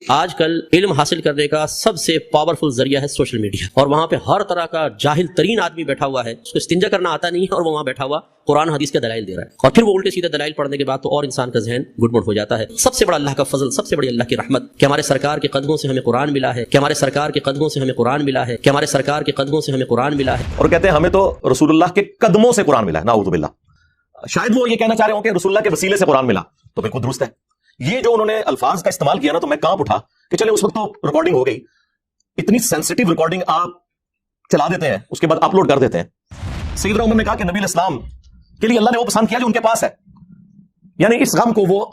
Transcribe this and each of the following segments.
آج کل علم حاصل کرنے کا سب سے پاورفل ذریعہ ہے سوشل میڈیا، اور وہاں پہ ہر طرح کا جاہل ترین آدمی بیٹھا ہوا ہے، اس کو استنجا کرنا آتا نہیں ہے اور وہ وہاں بیٹھا ہوا قرآن حدیث کے دلائل دے رہا ہے، اور پھر وہ الٹے سیدھے دلائل پڑھنے کے بعد تو اور انسان کا ذہن گڑبڑ ہو جاتا ہے۔ سب سے بڑا اللہ کا فضل، سب سے بڑی اللہ کی رحمت کہ ہمارے سرکار کے قدموں سے ہمیں قرآن ملا ہے، کہ ہمارے سرکار کے قدموں سے ہمیں قرآن ملا ہے، کہ ہمارے سرکار کے قدموں سے ہمیں قرآن ملا ہے۔ اور کہتے ہیں ہمیں تو رسول اللہ کے قدموں سے قرآن ملا ہے، نعوذ باللہ۔ شاید وہ یہ کہنا چاہ رہے ہوں کہ رسول اللہ کے وسیلے سے قرآن ملا، تو بالکل درست ہے۔ یہ جو انہوں نے الفاظ کا استعمال کیا نا، تو میں کانپ اٹھا کہ چلے اس وقت تو ریکارڈنگ ہو گئی، اتنی سینسٹیو ریکارڈنگ آپ چلا دیتے ہیں، اس کے بعد اپلوڈ کر دیتے ہیں۔ سیدنا عمر نے کہا کہ نبی الاسلام کے لیے اللہ نے وہ پسند کیا جو ان کے پاس ہے، یعنی اس غم کو وہ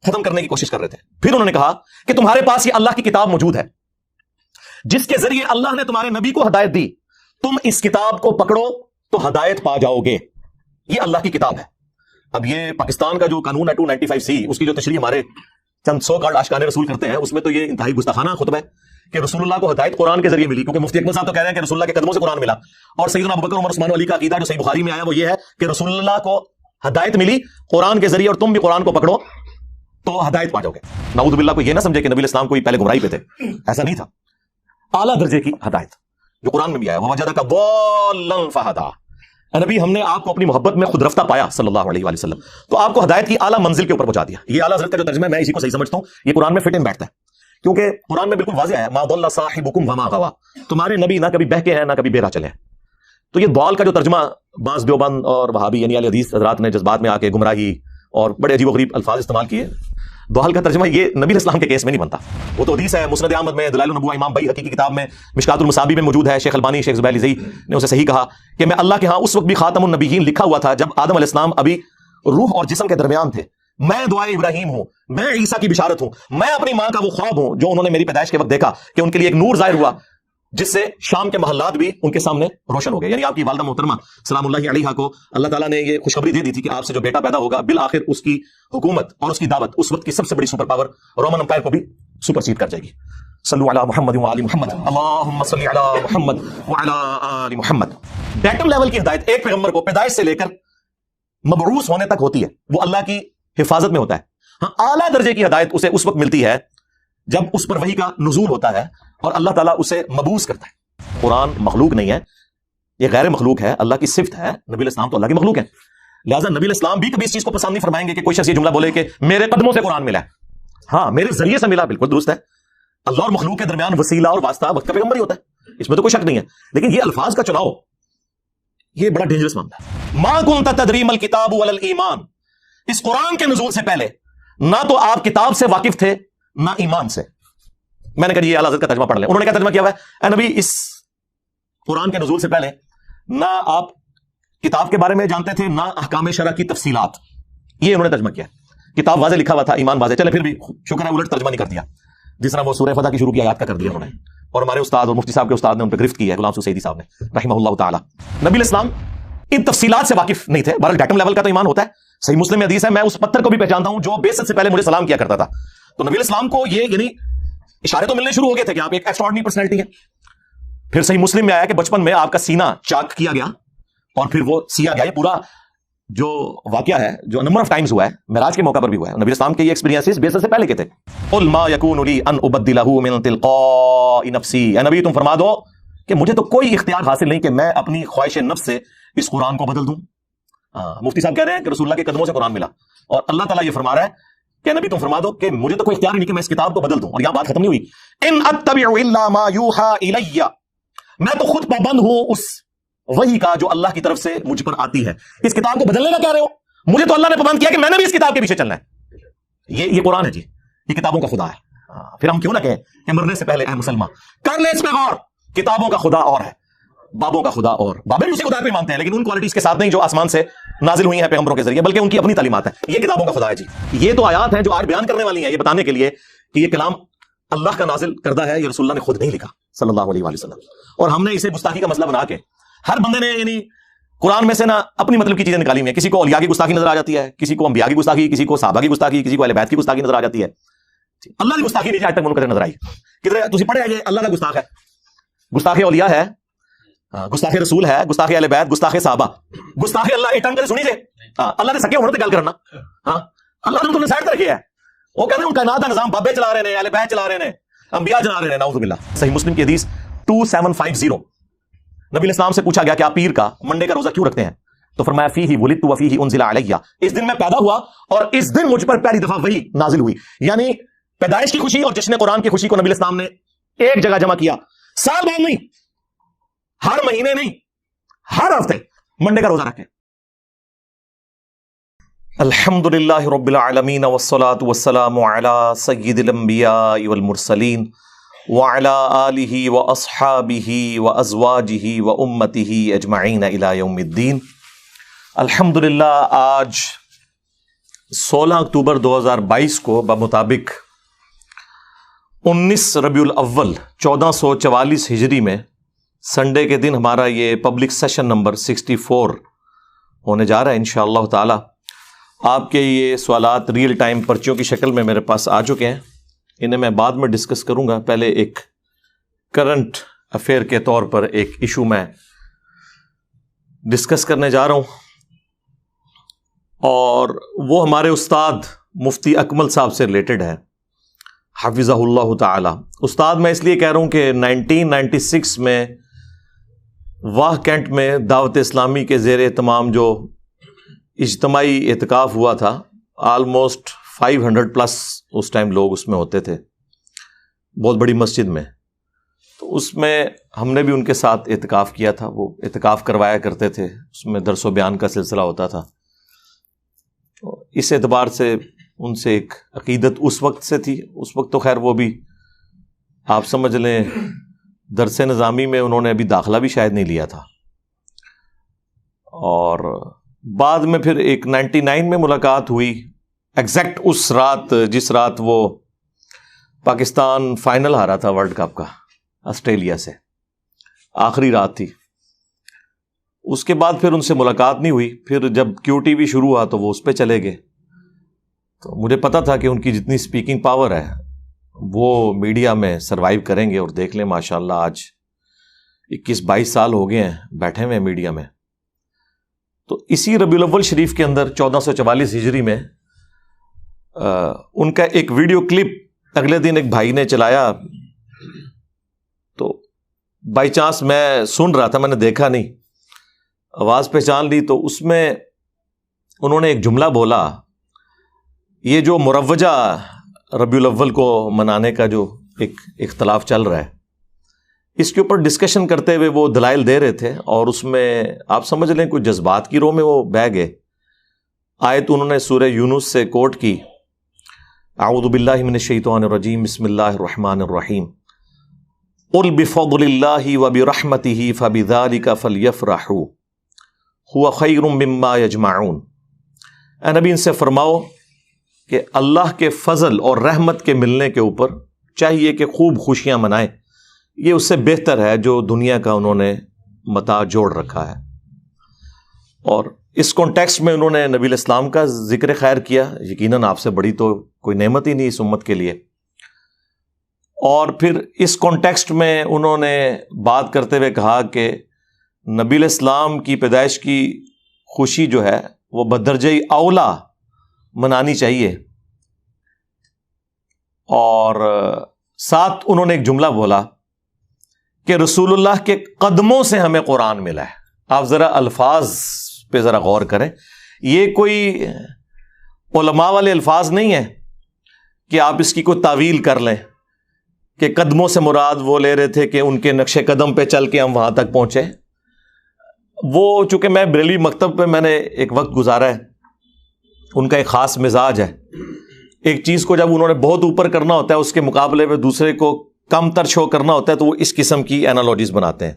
ختم کرنے کی کوشش کر رہے تھے۔ پھر انہوں نے کہا کہ تمہارے پاس یہ اللہ کی کتاب موجود ہے جس کے ذریعے اللہ نے تمہارے نبی کو ہدایت دی، تم اس کتاب کو پکڑو تو ہدایت پا جاؤ گے۔ یہ اللہ کی کتاب ہے۔ اب یہ پاکستان کا جو قانون ہے 295C، اس کی جو تشریح ہمارے چند سو کارڈ عاشقان رسول کرتے ہیں، اس میں تو یہ انتہائی گستاخانہ خطبہ ہے کہ رسول اللہ کو ہدایت قرآن کے ذریعے ملی، کیونکہ مفتی اکمل صاحب تو کہہ رہے ہیں کہ رسول اللہ کے قدموں سے قرآن ملا، اور سیدنا ابوبکر عمر عثمان علی کا عقیدہ جو صحیح بخاری میں آیا وہ یہ ہے کہ رسول اللہ کو ہدایت ملی قرآن کے ذریعے، اور تم بھی قرآن کو پکڑو تو ہدایت پا جاؤ گے۔ نعوذ باللہ، کو یہ نہ سمجھے کہ نبی اسلام کوئی پہلے گمراہی پہ تھے، ایسا نہیں تھا۔ اعلیٰ درجے کی ہدایت جو قرآن میں بھی آیا، وَوَجَدَكَ ضَالًّا فَهَدَىٰ۔ نبی ہم نے آپ کو اپنی محبت میں خود رفتہ پایا صلی اللہ علیہ وآلہ وسلم، تو آپ کو ہدایت کی اعلیٰ منزل کے اوپر پہنچا دیا۔ یہ اعلیٰ حضرت کا جو ترجمہ ہے میں اسی کو صحیح سمجھتا ہوں، یہ قرآن میں فٹ ان بیٹھتا ہے، کیونکہ قرآن میں بالکل واضح ہے مَا ضَلَّ صَاحِبُكُمْ وَمَا غَوَىٰ، تمہارے نبی نہ کبھی بہکے ہیں نہ کبھی بے راہ چلے ہیں۔ تو یہ ضال کا جو ترجمہ بعض دیوبند اور وہابی یعنی اہل حدیث حضرات نے جذبات میں آ کے گمراہی اور بڑے عجیب و غریب الفاظ استعمال کیے، ضال کا ترجمہ یہ نبی اسلام کے کیس میں نہیں بنتا۔ وہ تو حدیث ہے، مسند احمد میں، دلائل النبوہ امام بیہقی کی کتاب میں، مشکات المصابیح میں موجود ہے۔ شیخ البانی، شیخ زبیر علی نے اسے صحیح کہا کہ میں اللہ کے ہاں اس وقت بھی خاتم النبیین لکھا ہوا تھا جب آدم علیہ السلام ابھی روح اور جسم کے درمیان تھے۔ میں دعائے ابراہیم ہوں، میں عیسیٰ کی بشارت ہوں، میں اپنی ماں کا وہ خواب ہوں جو انہوں نے میری پیدائش کے وقت دیکھا کہ ان کے لیے ایک نور ظاہر ہوا جس سے شام کے محلات بھی ان کے سامنے روشن ہو گئے۔ یعنی آپ کی والدہ محترمہ سلام اللہ علیہا کو اللہ تعالیٰ نے یہ خوشخبری دے دی تھی کہ آپ سے جو بیٹا پیدا ہوگا بالآخر اس کی حکومت اور اس کی دعوت اس وقت کی سب سے بڑی سپر پاور رومن امپائر کو بھی سپرسیڈ کر جائے گی۔ صلو علی محمد وعلی محمد، اللہم صلی علی محمد وعلی آل محمد۔ بیٹم لیول کی ہدایت ایک پیغمبر کو پیدائش سے لے کر مبعوث ہونے تک ہوتی ہے، وہ اللہ کی حفاظت میں ہوتا ہے۔ ہاں، اعلیٰ درجے کی ہدایت اسے اس وقت ملتی ہے جب اس پر وحی کا نزول ہوتا ہے اور اللہ تعالیٰ اسے مبعوث کرتا ہے۔ قرآن مخلوق نہیں ہے، یہ غیر مخلوق ہے، اللہ کی صفت ہے۔ نبی الاسلام تو اللہ کی مخلوق ہے، لہٰذا نبی الاسلام بھی کبھی اس چیز کو پسند نہیں فرمائیں گے کہ کوئی شخص یہ جملہ بولے کہ میرے قدموں سے قرآن ملا ہے۔ ہاں، میرے ذریعے سے ملا، بالکل درست ہے۔ اللہ اور مخلوق کے درمیان وسیلہ اور واسطہ وقت کا پیغمبر ہی ہوتا ہے، اس میں تو کوئی شک نہیں ہے، لیکن یہ الفاظ کا چناؤ یہ بڑا ڈینجرس معاملہ ہے۔ ما كنت تدری ما الکتاب ولا الایمان، اس قرآن کے نزول سے پہلے نہ تو آپ کتاب سے واقف تھے نہ ایمان سے۔ میں نے کہا یہ اعلیٰ حضرت کا ترجمہ پڑھ لیں، انہوں نے کیا ترجمہ کیا ہوا ہے؟ اے نبی، اس قرآن کے نزول سے پہلے نہ آپ کتاب کے بارے میں جانتے تھے نہ احکام شرع کی تفصیلات، یہ انہوں نے ترجمہ کیا۔ کتاب واضح لکھا ہوا تھا، ایمان واضح، چلے پھر بھی شکر ہے الٹ ترجمہ نہیں کر دیا، جس طرح وہ سورہ فتح کی شروع کی آیات کا کر دیا انہوں نے، اور ہمارے استاد اور مفتی صاحب کے استاد نے ان پہ گرفت کی ہے، غلام سعیدی صاحب نے رحمہ اللہ تعالی۔ نبی الاسلام ان تفصیلات سے واقف نہیں تھے، بہرحال ڈیٹم لیول کا تو ایمان ہوتا ہے۔ صحیح مسلم میں حدیث ہے، میں اس پتھر کو بھی پہچانتا ہوں جو بیست سے پہلے مجھے سلام کیا کرتا تھا۔ تو نبی الاسلام کو یہ یعنی اشارے تو ملنے شروع ہو گئے تھے کہ آپ ایک ایکسٹراڈنری پرسنالٹی ہیں۔ پھر صحیح مسلم میں آیا کہ بچپن میں آپ کا سینہ چاک کیا گیا اور پھر وہ سیا گیا۔ یہ پورا جو واقعہ ہے جو نمبر آف ٹائمز ہوا ہے، معراج کے موقع پر بھی ہوا ہے، نبی اسلام کے یہ ایکسپیرینسز بیس سے پہلے کے تھے۔ قل ما یکون لی ان ابدلہ من تلقاء نفسی، اے نبی تم فرما دو کہ مجھے تو کوئی اختیار حاصل نہیں کہ میں اپنی خواہش نفس سے اس قرآن کو بدل دوں۔ مفتی صاحب کہہ رہے ہیں کہ رسول اللہ کے قدموں سے قرآن ملا، اور اللہ تعالیٰ یہ فرما رہا ہے کہ نبی تم فرما دو کہ مجھے تو کوئی اختیار نہیں کہ میں اس کتاب کو بدل دوں۔ اور یہاں بات ختم نہیں ہوئی، ان اتبع الا ما یوحى الی، میں تو خود پابند ہوں اس وحی کا جو اللہ کی طرف سے مجھ پر آتی ہے۔ اس کتاب کو بدلنے کا کہہ رہے ہو؟ مجھے تو اللہ نے پابند کیا کہ میں نے بھی اس کتاب کے پیچھے چلنا ہے۔ یہ قرآن ہے جی، یہ کتابوں کا خدا ہے۔ پھر ہم کیوں نہ کہیں کہ مرنے سے پہلے اے مسلمان کر لے اس پہ غور، کتابوں کا خدا اور ہے، بابوں کا خدا اور، بابے بھی اسی خدا پہ مانتے ہیں لیکن ان کوالٹیز کے ساتھ نہیں جو آسمان سے نازل ہوئی ہیں پیغمبروں کے ذریعے، بلکہ ان کی اپنی تعلیمات ہیں۔ یہ کتابوں کا خدا ہے جی۔ یہ تو آیات ہیں جو آج بیان کرنے والی ہیں، یہ بتانے کے لیے کہ یہ کلام اللہ کا نازل کردہ ہے، یہ رسول اللہ نے خود نہیں لکھا صلی اللہ علیہ وآلہ وسلم، اور ہم نے اسے گستاخی کا مسئلہ بنا کے ہر بندے نے یعنی قرآن میں سے نہ اپنی مطلب کی چیزیں نکالی ہوئی ہیں۔ کسی کو اولیاء کی گستاخی نظر آ جاتی ہے، کسی کو انبیاء کی گستاخی، کسی کو صحابہ کی گستاخی، کسی کو اہل بیت کی گستاخی نظر آ جاتی ہے۔ اللہ کی گستاخی نہیں آج تک منقطع نظر آئی۔ کدھر تسی پڑھے یہ اللہ کا گستاخ ہے، گستاخ اولیاء ہے، گستاخ رسول ہے، گستاخ اہل بیت، گستاخ صحابہ، گستاخ اللہ۔ ایک ٹنگ کرے سنی جے اللہ نے سکے ہونے تے گل کرنا، ہاں اللہ نے تمہیں سائڈ تے رکھے ہے، وہ کہتے ہیں ان کائنات کا نظام بابے چلا رہے ہیں، اہل بیت چلا رہے ہیں، انبیاء چلا رہے ہیں، نعوذ باللہ۔ صحیح مسلم کی حدیث 2750، نبی الاسلام سے پوچھا گیا کہ آپ پیر کا منڈے کا روزہ کیوں رکھتے ہیں؟ تو فرمایا فیہ ولدت وفیہ انزل علیہ، اس دن میں پیدا ہوا اور اس دن مجھ پر پہلی دفعہ وحی نازل ہوئی۔ یعنی پیدائش کی خوشی اور جشن قرآن کی خوشی کو نبی الاسلام نے ایک جگہ جمع کیا، سال بعد نہیں، ہر مہینے نہیں، ہر ہفتے منڈے کا روزہ رکھے۔ الحمدللہ رب العالمین والصلاة والسلام علی سید الانبیاء والمرسلین وعلی آلہ واصحابہ وازواجہ وامتہ اجمعین الی یوم الدین۔ الحمدللہ آج 16 اکتوبر 2022 کو بمطابق 19 ربیع الاول 1444 ہجری میں سنڈے کے دن ہمارا یہ پبلک سیشن نمبر 64 ہونے جا رہا ہے انشاءاللہ تعالی۔ آپ کے یہ سوالات ریئل ٹائم پرچیوں کی شکل میں میرے پاس آ چکے ہیں، انہیں میں بعد میں ڈسکس کروں گا۔ پہلے ایک کرنٹ افیئر کے طور پر ایک ایشو میں ڈسکس کرنے جا رہا ہوں، اور وہ ہمارے استاد مفتی اکمل صاحب سے ریلیٹڈ ہے، حفظہ اللہ تعالی۔ استاد میں اس لیے کہہ رہا ہوں کہ 1996 میں واہ کینٹ میں دعوت اسلامی کے زیر اہتمام جو اجتماعی اعتکاف ہوا تھا، آلموسٹ 500 پلس اس ٹائم لوگ اس میں ہوتے تھے، بہت بڑی مسجد میں۔ تو اس میں ہم نے بھی ان کے ساتھ اعتکاف کیا تھا، وہ اعتکاف کروایا کرتے تھے، اس میں درس و بیان کا سلسلہ ہوتا تھا۔ اس اعتبار سے ان سے ایک عقیدت اس وقت سے تھی، اس وقت تو خیر وہ بھی آپ سمجھ لیں درس نظامی میں انہوں نے ابھی داخلہ بھی شاید نہیں لیا تھا، اور بعد میں پھر ایک 99 میں ملاقات ہوئی، ایگزیکٹ اس رات جس رات وہ پاکستان فائنل ہارا تھا ورلڈ کپ کا آسٹریلیا سے، آخری رات تھی۔ اس کے بعد پھر ان سے ملاقات نہیں ہوئی۔ پھر جب کیو ٹی وی شروع ہوا تو وہ اس پہ چلے گئے، تو مجھے پتا تھا کہ ان کی جتنی سپیکنگ پاور ہے وہ میڈیا میں سروائیو کریں گے، اور دیکھ لیں ماشاءاللہ آج 21-22 سال ہو گئے ہیں بیٹھے ہوئے میڈیا میں۔ تو اسی ربیع الاول شریف کے اندر 1444 ہجری میں ان کا ایک ویڈیو کلپ اگلے دن ایک بھائی نے چلایا، تو بائی چانس میں سن رہا تھا، میں نے دیکھا نہیں، آواز پہچان لی۔ تو اس میں انہوں نے ایک جملہ بولا، یہ جو مروجہ ربیع الاول کو منانے کا جو ایک اختلاف چل رہا ہے، اس کے اوپر ڈسکشن کرتے ہوئے وہ دلائل دے رہے تھے، اور اس میں آپ سمجھ لیں کوئی جذبات کی رو میں وہ بہہ گئے۔ آیت انہوں نے سورہ یونس سے کوٹ کی، اعوذ باللہ من الشیطان الرجیم، بسم اللہ الرحمن الرحیم، قل بفضل اللہ وبرحمتہ فبذلک فلیفرحوا هو خیر مما یجمعون۔ اے نبی ان سے فرماؤ کہ اللہ کے فضل اور رحمت کے ملنے کے اوپر چاہیے کہ خوب خوشیاں منائیں، یہ اس سے بہتر ہے جو دنیا کا انہوں نے متاع جوڑ رکھا ہے۔ اور اس کانٹیکسٹ میں انہوں نے نبی الاسلام کا ذکر خیر کیا، یقیناً آپ سے بڑی تو کوئی نعمت ہی نہیں اس امت کے لیے۔ اور پھر اس کانٹیکسٹ میں انہوں نے بات کرتے ہوئے کہا کہ نبی الاسلام کی پیدائش کی خوشی جو ہے وہ بدرجہ اولا منانی چاہیے، اور ساتھ انہوں نے ایک جملہ بولا کہ رسول اللہ کے قدموں سے ہمیں قرآن ملا ہے۔ آپ ذرا الفاظ پہ ذرا غور کریں، یہ کوئی علماء والے الفاظ نہیں ہیں کہ آپ اس کی کوئی تعویل کر لیں کہ قدموں سے مراد وہ لے رہے تھے کہ ان کے نقش قدم پہ چل کے ہم وہاں تک پہنچے۔ وہ چونکہ میں بریلوی مکتب پہ میں نے ایک وقت گزارا ہے، ان کا ایک خاص مزاج ہے، ایک چیز کو جب انہوں نے بہت اوپر کرنا ہوتا ہے اس کے مقابلے میں دوسرے کو کم تر شو کرنا ہوتا ہے، تو وہ اس قسم کی اینالوجیز بناتے ہیں،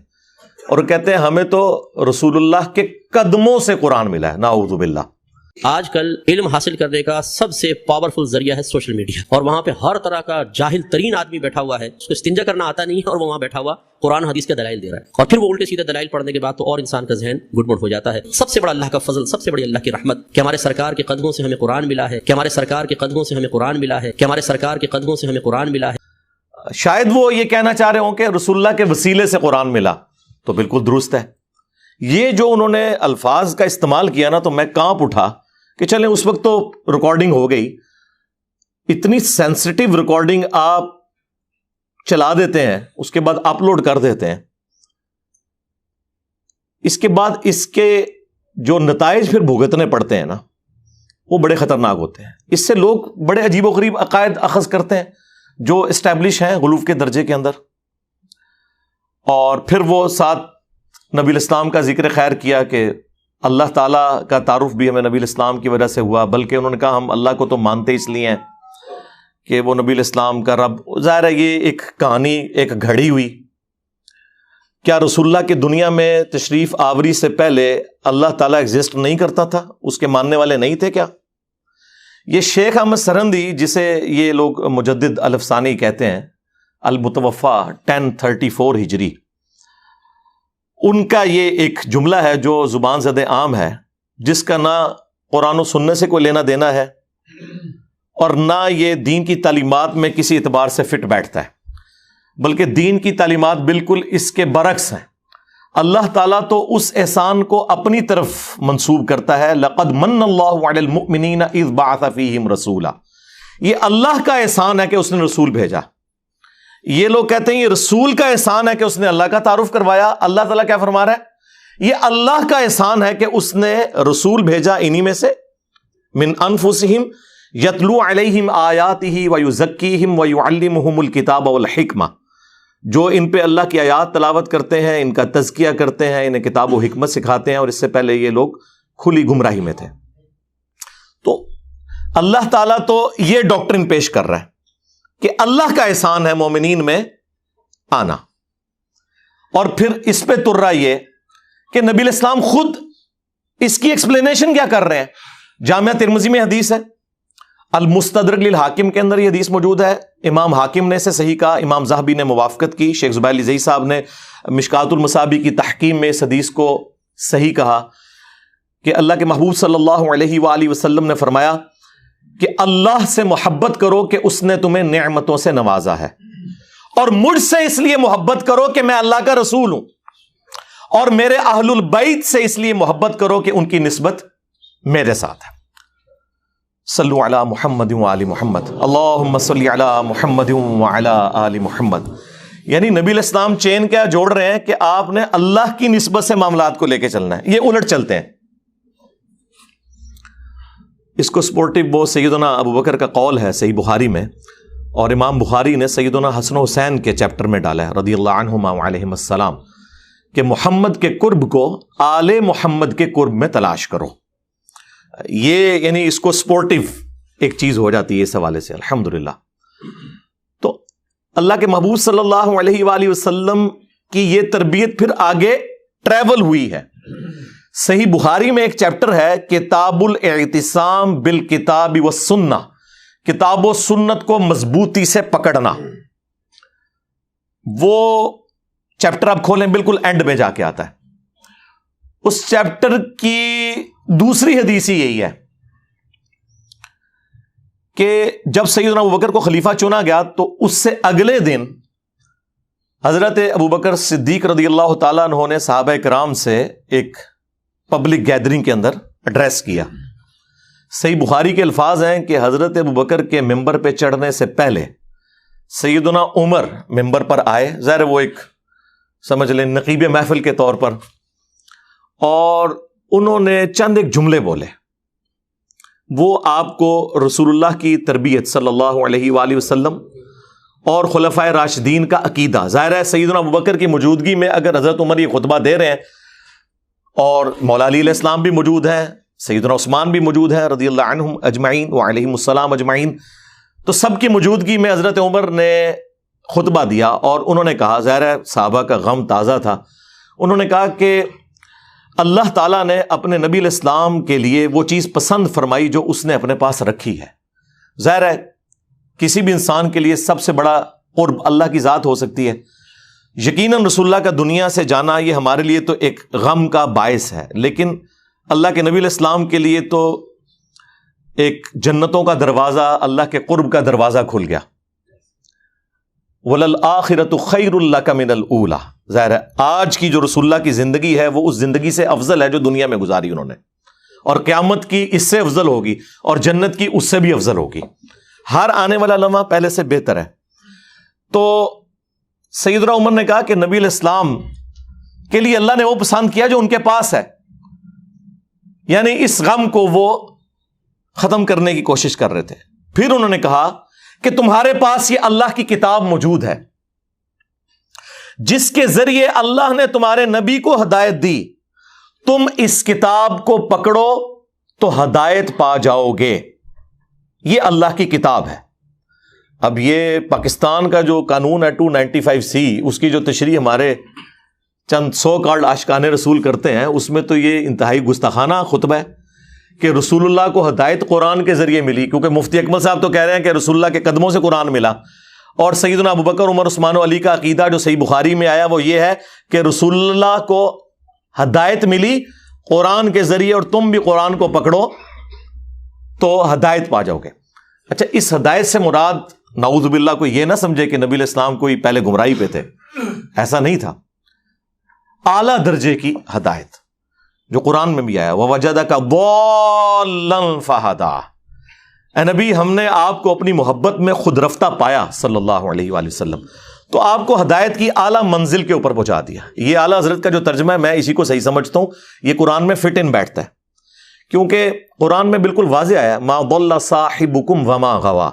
اور کہتے ہیں ہمیں تو رسول اللہ کے قدموں سے قرآن ملا ہے، نعوذ باللہ۔ آج کل علم حاصل کرنے کا سب سے پاورفل ذریعہ ہے سوشل میڈیا، اور وہاں پہ ہر طرح کا جاہل ترین آدمی بیٹھا ہوا ہے، اس کو استنجا کرنا آتا نہیں ہے، اور وہ وہاں بیٹھا ہوا قرآن حدیث کے دلائل دے رہا ہے، اور پھر وہ الٹے سیدھے دلائل پڑھنے کے بعد تو اور انسان کا ذہن گڑبڑ ہو جاتا ہے۔ سب سے بڑا اللہ کا فضل، سب سے بڑی اللہ کی رحمت کہ ہمارے سرکار کے قدموں سے ہمیں قرآن ملا ہے، کہ ہمارے سرکار کے قدموں سے ہمیں قرآن ملا ہے، کہ ہمارے سرکار کے قدموں سے ہمیں قرآن ملا ہے۔ شاید وہ یہ کہنا چاہ رہے ہوں کہ رسول اللہ کے وسیلے سے قرآن ملا، تو بالکل درست ہے۔ یہ جو انہوں نے الفاظ کا استعمال کیا نا، تو میں کانپ اٹھا کہ چلیں اس وقت تو ریکارڈنگ ہو گئی، اتنی سینسٹیو ریکارڈنگ آپ چلا دیتے ہیں، اس کے بعد اپلوڈ کر دیتے ہیں، اس کے بعد اس کے جو نتائج پھر بھگتنے پڑتے ہیں نا، وہ بڑے خطرناک ہوتے ہیں۔ اس سے لوگ بڑے عجیب و غریب عقائد اخذ کرتے ہیں جو اسٹیبلش ہیں غلوف کے درجے کے اندر، اور پھر وہ ساتھ نبی الاسلام کا ذکر خیر کیا کہ اللہ تعالیٰ کا تعارف بھی ہمیں نبی الاسلام کی وجہ سے ہوا، بلکہ انہوں نے کہا ہم اللہ کو تو مانتے اس لیے ہیں کہ وہ نبی الاسلام کا رب۔ ظاہر ہے یہ ایک کہانی، ایک گھڑی ہوئی۔ کیا رسول اللہ کی دنیا میں تشریف آوری سے پہلے اللہ تعالیٰ ایگزسٹ نہیں کرتا تھا؟ اس کے ماننے والے نہیں تھے کیا؟ یہ شیخ احمد سرہندی، جسے یہ لوگ مجدد الافسانی کہتے ہیں، المتوفا 1034 ہجری، ان کا یہ ایک جملہ ہے جو زبان زد عام ہے، جس کا نہ قرآن و سنت سے کوئی لینا دینا ہے اور نہ یہ دین کی تعلیمات میں کسی اعتبار سے فٹ بیٹھتا ہے، بلکہ دین کی تعلیمات بالکل اس کے برعکس ہیں۔ اللہ تعالیٰ تو اس احسان کو اپنی طرف منسوب کرتا ہے، لقد من اللہ علی المؤمنین اذ بعث فیہم رسولا، یہ اللہ کا احسان ہے کہ اس نے رسول بھیجا۔ یہ لوگ کہتے ہیں یہ رسول کا احسان ہے کہ اس نے اللہ کا تعارف کروایا۔ اللہ تعالیٰ کیا فرما رہا ہے؟ یہ اللہ کا احسان ہے کہ اس نے رسول بھیجا انہی میں سے، من انفسہم یتلو علیہم آیاتہ ویزکیہم ویعلمہم الکتاب والحکمہ، جو ان پہ اللہ کی آیات تلاوت کرتے ہیں، ان کا تزکیہ کرتے ہیں، انہیں کتاب و حکمت سکھاتے ہیں، اور اس سے پہلے یہ لوگ کھلی گمراہی میں تھے۔ تو اللہ تعالیٰ تو یہ ڈاکٹرن پیش کر رہا ہے کہ اللہ کا احسان ہے مومنین میں آنا، اور پھر اس پہ تر رہا یہ کہ نبی الاسلام خود اس کی ایکسپلینیشن کیا کر رہے ہیں۔ جامعہ ترمذی میں حدیث ہے، المستدرک للحاکم کے اندر یہ حدیث موجود ہے، امام حاکم نے اسے صحیح کہا، امام ذہبی نے موافقت کی، شیخ زبیر الزئی صاحب نے مشکات المصابیح کی تحکیم میں اس حدیث کو صحیح کہا کہ اللہ کے محبوب صلی اللہ علیہ وآلہ وسلم نے فرمایا کہ اللہ سے محبت کرو کہ اس نے تمہیں نعمتوں سے نوازا ہے، اور مجھ سے اس لیے محبت کرو کہ میں اللہ کا رسول ہوں، اور میرے اہل البیت سے اس لیے محبت کرو کہ ان کی نسبت میرے ساتھ ہے۔ صلو علی محمد وآل محمد، اللہم صلی علی محمد وعلی آل محمد۔ یعنی نبی الاسلام چین کیا جوڑ رہے ہیں کہ آپ نے اللہ کی نسبت سے معاملات کو لے کے چلنا ہے، یہ الٹ چلتے ہیں۔ اس کو سپورٹیو وہ سیدنا ابو بکر کا قول ہے صحیح بخاری میں، اور امام بخاری نے سیدنا حسن و حسین کے چیپٹر میں ڈالا ہے رضی اللہ عنہما وعلیہم السلام، کہ محمد کے قرب کو آل محمد کے قرب میں تلاش کرو۔ یہ یعنی اس کو سپورٹیو ایک چیز ہو جاتی ہے اس حوالے سے، الحمدللہ۔ تو اللہ کے محبوب صلی اللہ علیہ وآلہ وسلم کی یہ تربیت پھر آگے ٹریول ہوئی ہے۔ صحیح بخاری میں ایک چیپٹر ہے کتاب الاعتصام بالکتاب والسنہ، کتاب و سنت کو مضبوطی سے پکڑنا۔ وہ چیپٹر آپ کھولیں بالکل اینڈ میں جا کے آتا ہے۔ اس چیپٹر کی دوسری حدیث ہی یہی ہے کہ جب سیدنا ابوبکر کو خلیفہ چنا گیا تو اس سے اگلے دن حضرت ابوبکر صدیق رضی اللہ تعالیٰ عنہ نے صحابہ کرام سے ایک پبلک گیدرنگ کے اندر ایڈریس کیا۔ صحیح بخاری کے الفاظ ہیں کہ حضرت ابوبکر کے ممبر پہ چڑھنے سے پہلے سیدنا عمر ممبر پر آئے، ظاہر وہ ایک سمجھ لیں نقیب محفل کے طور پر، اور انہوں نے چند ایک جملے بولے۔ وہ آپ کو رسول اللہ کی تربیت صلی اللہ علیہ وآلہ وسلم اور خلفائے راشدین کا عقیدہ، ظاہر ہے سیدنا ابوبکر کی موجودگی میں اگر حضرت عمر یہ خطبہ دے رہے ہیں اور مولا علی علیہ السلام بھی موجود ہیں، سیدنا عثمان بھی موجود ہیں رضی اللہ عنہم اجمعین وعلیہم السلام اجمعین، تو سب کی موجودگی میں حضرت عمر نے خطبہ دیا، اور انہوں نے کہا، ظاہر ہے صحابہ کا غم تازہ تھا، انہوں نے کہا کہ اللہ تعالیٰ نے اپنے نبی علیہ السلام کے لیے وہ چیز پسند فرمائی جو اس نے اپنے پاس رکھی ہے۔ ظاہر ہے کسی بھی انسان کے لیے سب سے بڑا قرب اللہ کی ذات ہو سکتی ہے، یقیناً رسول اللہ کا دنیا سے جانا یہ ہمارے لیے تو ایک غم کا باعث ہے، لیکن اللہ کے نبی علیہ السلام کے لیے تو ایک جنتوں کا دروازہ، اللہ کے قرب کا دروازہ کھل گیا۔ وَلَلْآخِرَةُ خَيْرٌ لَكَ مِنَ الْأُولَى، ظاہر ہے آج کی جو رسول اللہ کی زندگی ہے وہ اس زندگی سے افضل ہے جو دنیا میں گزاری انہوں نے، اور قیامت کی اس سے افضل ہوگی، اور جنت کی اس سے بھی افضل ہوگی۔ ہر آنے والا لمحہ پہلے سے بہتر ہے. تو سیدنا عمر نے کہا کہ نبی علیہ السلام کے لیے اللہ نے وہ پسند کیا جو ان کے پاس ہے، یعنی اس غم کو وہ ختم کرنے کی کوشش کر رہے تھے. پھر انہوں نے کہا کہ تمہارے پاس یہ اللہ کی کتاب موجود ہے جس کے ذریعے اللہ نے تمہارے نبی کو ہدایت دی، تم اس کتاب کو پکڑو تو ہدایت پا جاؤ گے. یہ اللہ کی کتاب ہے. اب یہ پاکستان کا جو قانون ہے 295C، اس کی جو تشریح ہمارے چند سو کارڈ عاشقان رسول کرتے ہیں، اس میں تو یہ انتہائی گستاخانہ خطبہ ہے کہ رسول اللہ کو ہدایت قرآن کے ذریعے ملی، کیونکہ مفتی اکمل صاحب تو کہہ رہے ہیں کہ رسول اللہ کے قدموں سے قرآن ملا. اور سیدنا ابوبکر، عمر، عثمان و علی کا عقیدہ جو صحیح بخاری میں آیا وہ یہ ہے کہ رسول اللہ کو ہدایت ملی قرآن کے ذریعے، اور تم بھی قرآن کو پکڑو تو ہدایت پا جاؤ گے. اچھا، اس ہدایت سے مراد نعوذ باللہ کوئی یہ نہ سمجھے کہ نبی علیہ السلام کوئی پہلے گمراہی پہ تھے، ایسا نہیں تھا. اعلیٰ درجے کی ہدایت جو قرآن میں بھی آیا، وَوَجَدَكَ ضَالًّا فَهَدَىٰ. اے نبی، ہم نے آپ کو اپنی محبت میں خود رفتہ پایا صلی اللہ علیہ وآلہ وسلم، تو آپ کو ہدایت کی اعلیٰ منزل کے اوپر پہنچا دیا. یہ اعلیٰ حضرت کا جو ترجمہ ہے میں اسی کو صحیح سمجھتا ہوں، یہ قرآن میں فٹ ان بیٹھتا ہے، کیونکہ قرآن میں بالکل واضح آیا مَا ضَلَّ صَاحِبُكُمْ وَمَا غَوَىٰ.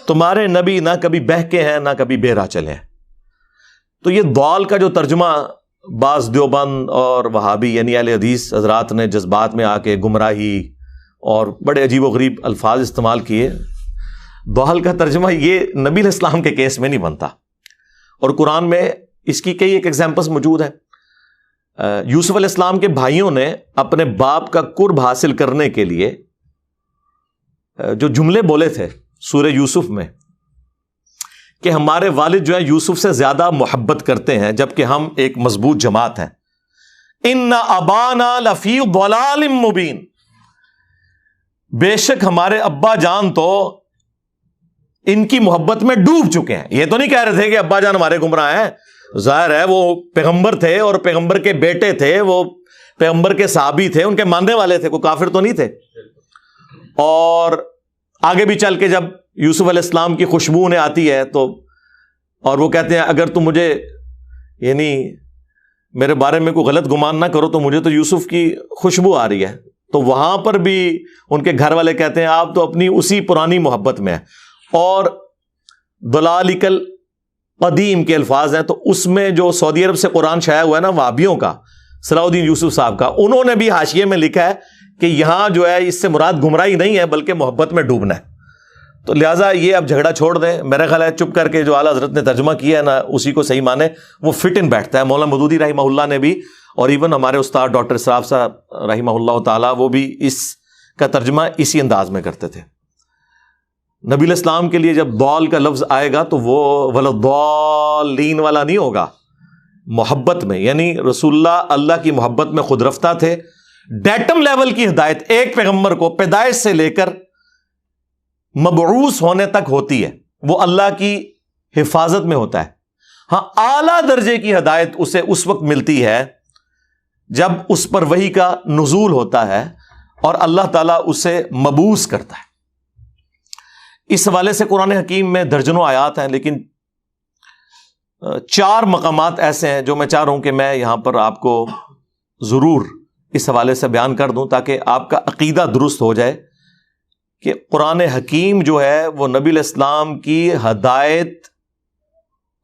تمہارے نبی نہ کبھی بہکے ہیں نہ کبھی بہرا چلے ہیں. تو یہ ضال کا جو ترجمہ بعض دیوبند اور وہابی یعنی اہل حدیث حضرات نے جذبات میں آ کے گمراہی اور بڑے عجیب و غریب الفاظ استعمال کیے، ضال کا ترجمہ یہ نبی علیہ السلام کے کیس میں نہیں بنتا. اور قرآن میں اس کی کئی ایک ایگزامپلس موجود ہیں. یوسف علیہ السلام کے بھائیوں نے اپنے باپ کا قرب حاصل کرنے کے لیے جو جملے بولے تھے سورہ یوسف میں کہ ہمارے والد جو ہیں یوسف سے زیادہ محبت کرتے ہیں جبکہ ہم ایک مضبوط جماعت ہیں. ان ابانا لفی ضلال مبین. بے شک ہمارے ابا جان تو ان کی محبت میں ڈوب چکے ہیں. یہ تو نہیں کہہ رہے تھے کہ ابا جان ہمارے گمراہ ہیں، ظاہر ہے وہ پیغمبر تھے اور پیغمبر کے بیٹے تھے، وہ پیغمبر کے صحابی تھے، ان کے ماننے والے تھے، کوئی کافر تو نہیں تھے. اور آگے بھی چل کے جب یوسف علیہ السلام کی خوشبو انہیں آتی ہے تو اور وہ کہتے ہیں اگر تم مجھے یعنی میرے بارے میں کوئی غلط گمان نہ کرو تو مجھے تو یوسف کی خوشبو آ رہی ہے. تو وہاں پر بھی ان کے گھر والے کہتے ہیں آپ تو اپنی اسی پرانی محبت میں ہیں. اور ضلالک القدیم کے الفاظ ہیں، تو اس میں جو سعودی عرب سے قرآن شائع ہوا ہے نا وہابیوں کا، صلاح الدین یوسف صاحب کا، انہوں نے بھی حاشیے میں لکھا ہے کہ یہاں جو ہے اس سے مراد گمراہی نہیں ہے بلکہ محبت میں ڈوبنا ہے. تو لہٰذا یہ اب جھگڑا چھوڑ دیں. میرا خیال ہے چپ کر کے جو اعلیٰ حضرت نے ترجمہ کیا ہے نا اسی کو صحیح مانے، وہ فٹ ان بیٹھتا ہے. مولانا مودودی رحمہ اللہ نے بھی، اور ایون ہمارے استاد ڈاکٹر اسراف صاحب رحمہ اللہ تعالیٰ، وہ بھی اس کا ترجمہ اسی انداز میں کرتے تھے. نبی علیہ السلام کے لیے جب ضال کا لفظ آئے گا تو وہ وَلَضَّالِّينَ والا نہیں ہوگا، محبت میں، یعنی رسول اللہ اللہ کی محبت میں خود رفتہ تھے. ڈیٹم لیول کی ہدایت ایک پیغمبر کو پیدائش سے لے کر مبعوث ہونے تک ہوتی ہے، وہ اللہ کی حفاظت میں ہوتا ہے. ہاں، اعلیٰ درجے کی ہدایت اسے اس وقت ملتی ہے جب اس پر وحی کا نزول ہوتا ہے اور اللہ تعالیٰ اسے مبعوث کرتا ہے. اس حوالے سے قرآن حکیم میں درجنوں آیات ہیں، لیکن 4 مقامات ایسے ہیں جو میں چاہ رہا ہوں کہ میں یہاں پر آپ کو ضرور اس حوالے سے بیان کر دوں تاکہ آپ کا عقیدہ درست ہو جائے کہ قرآن حکیم جو ہے وہ نبی علیہ السلام کی ہدایت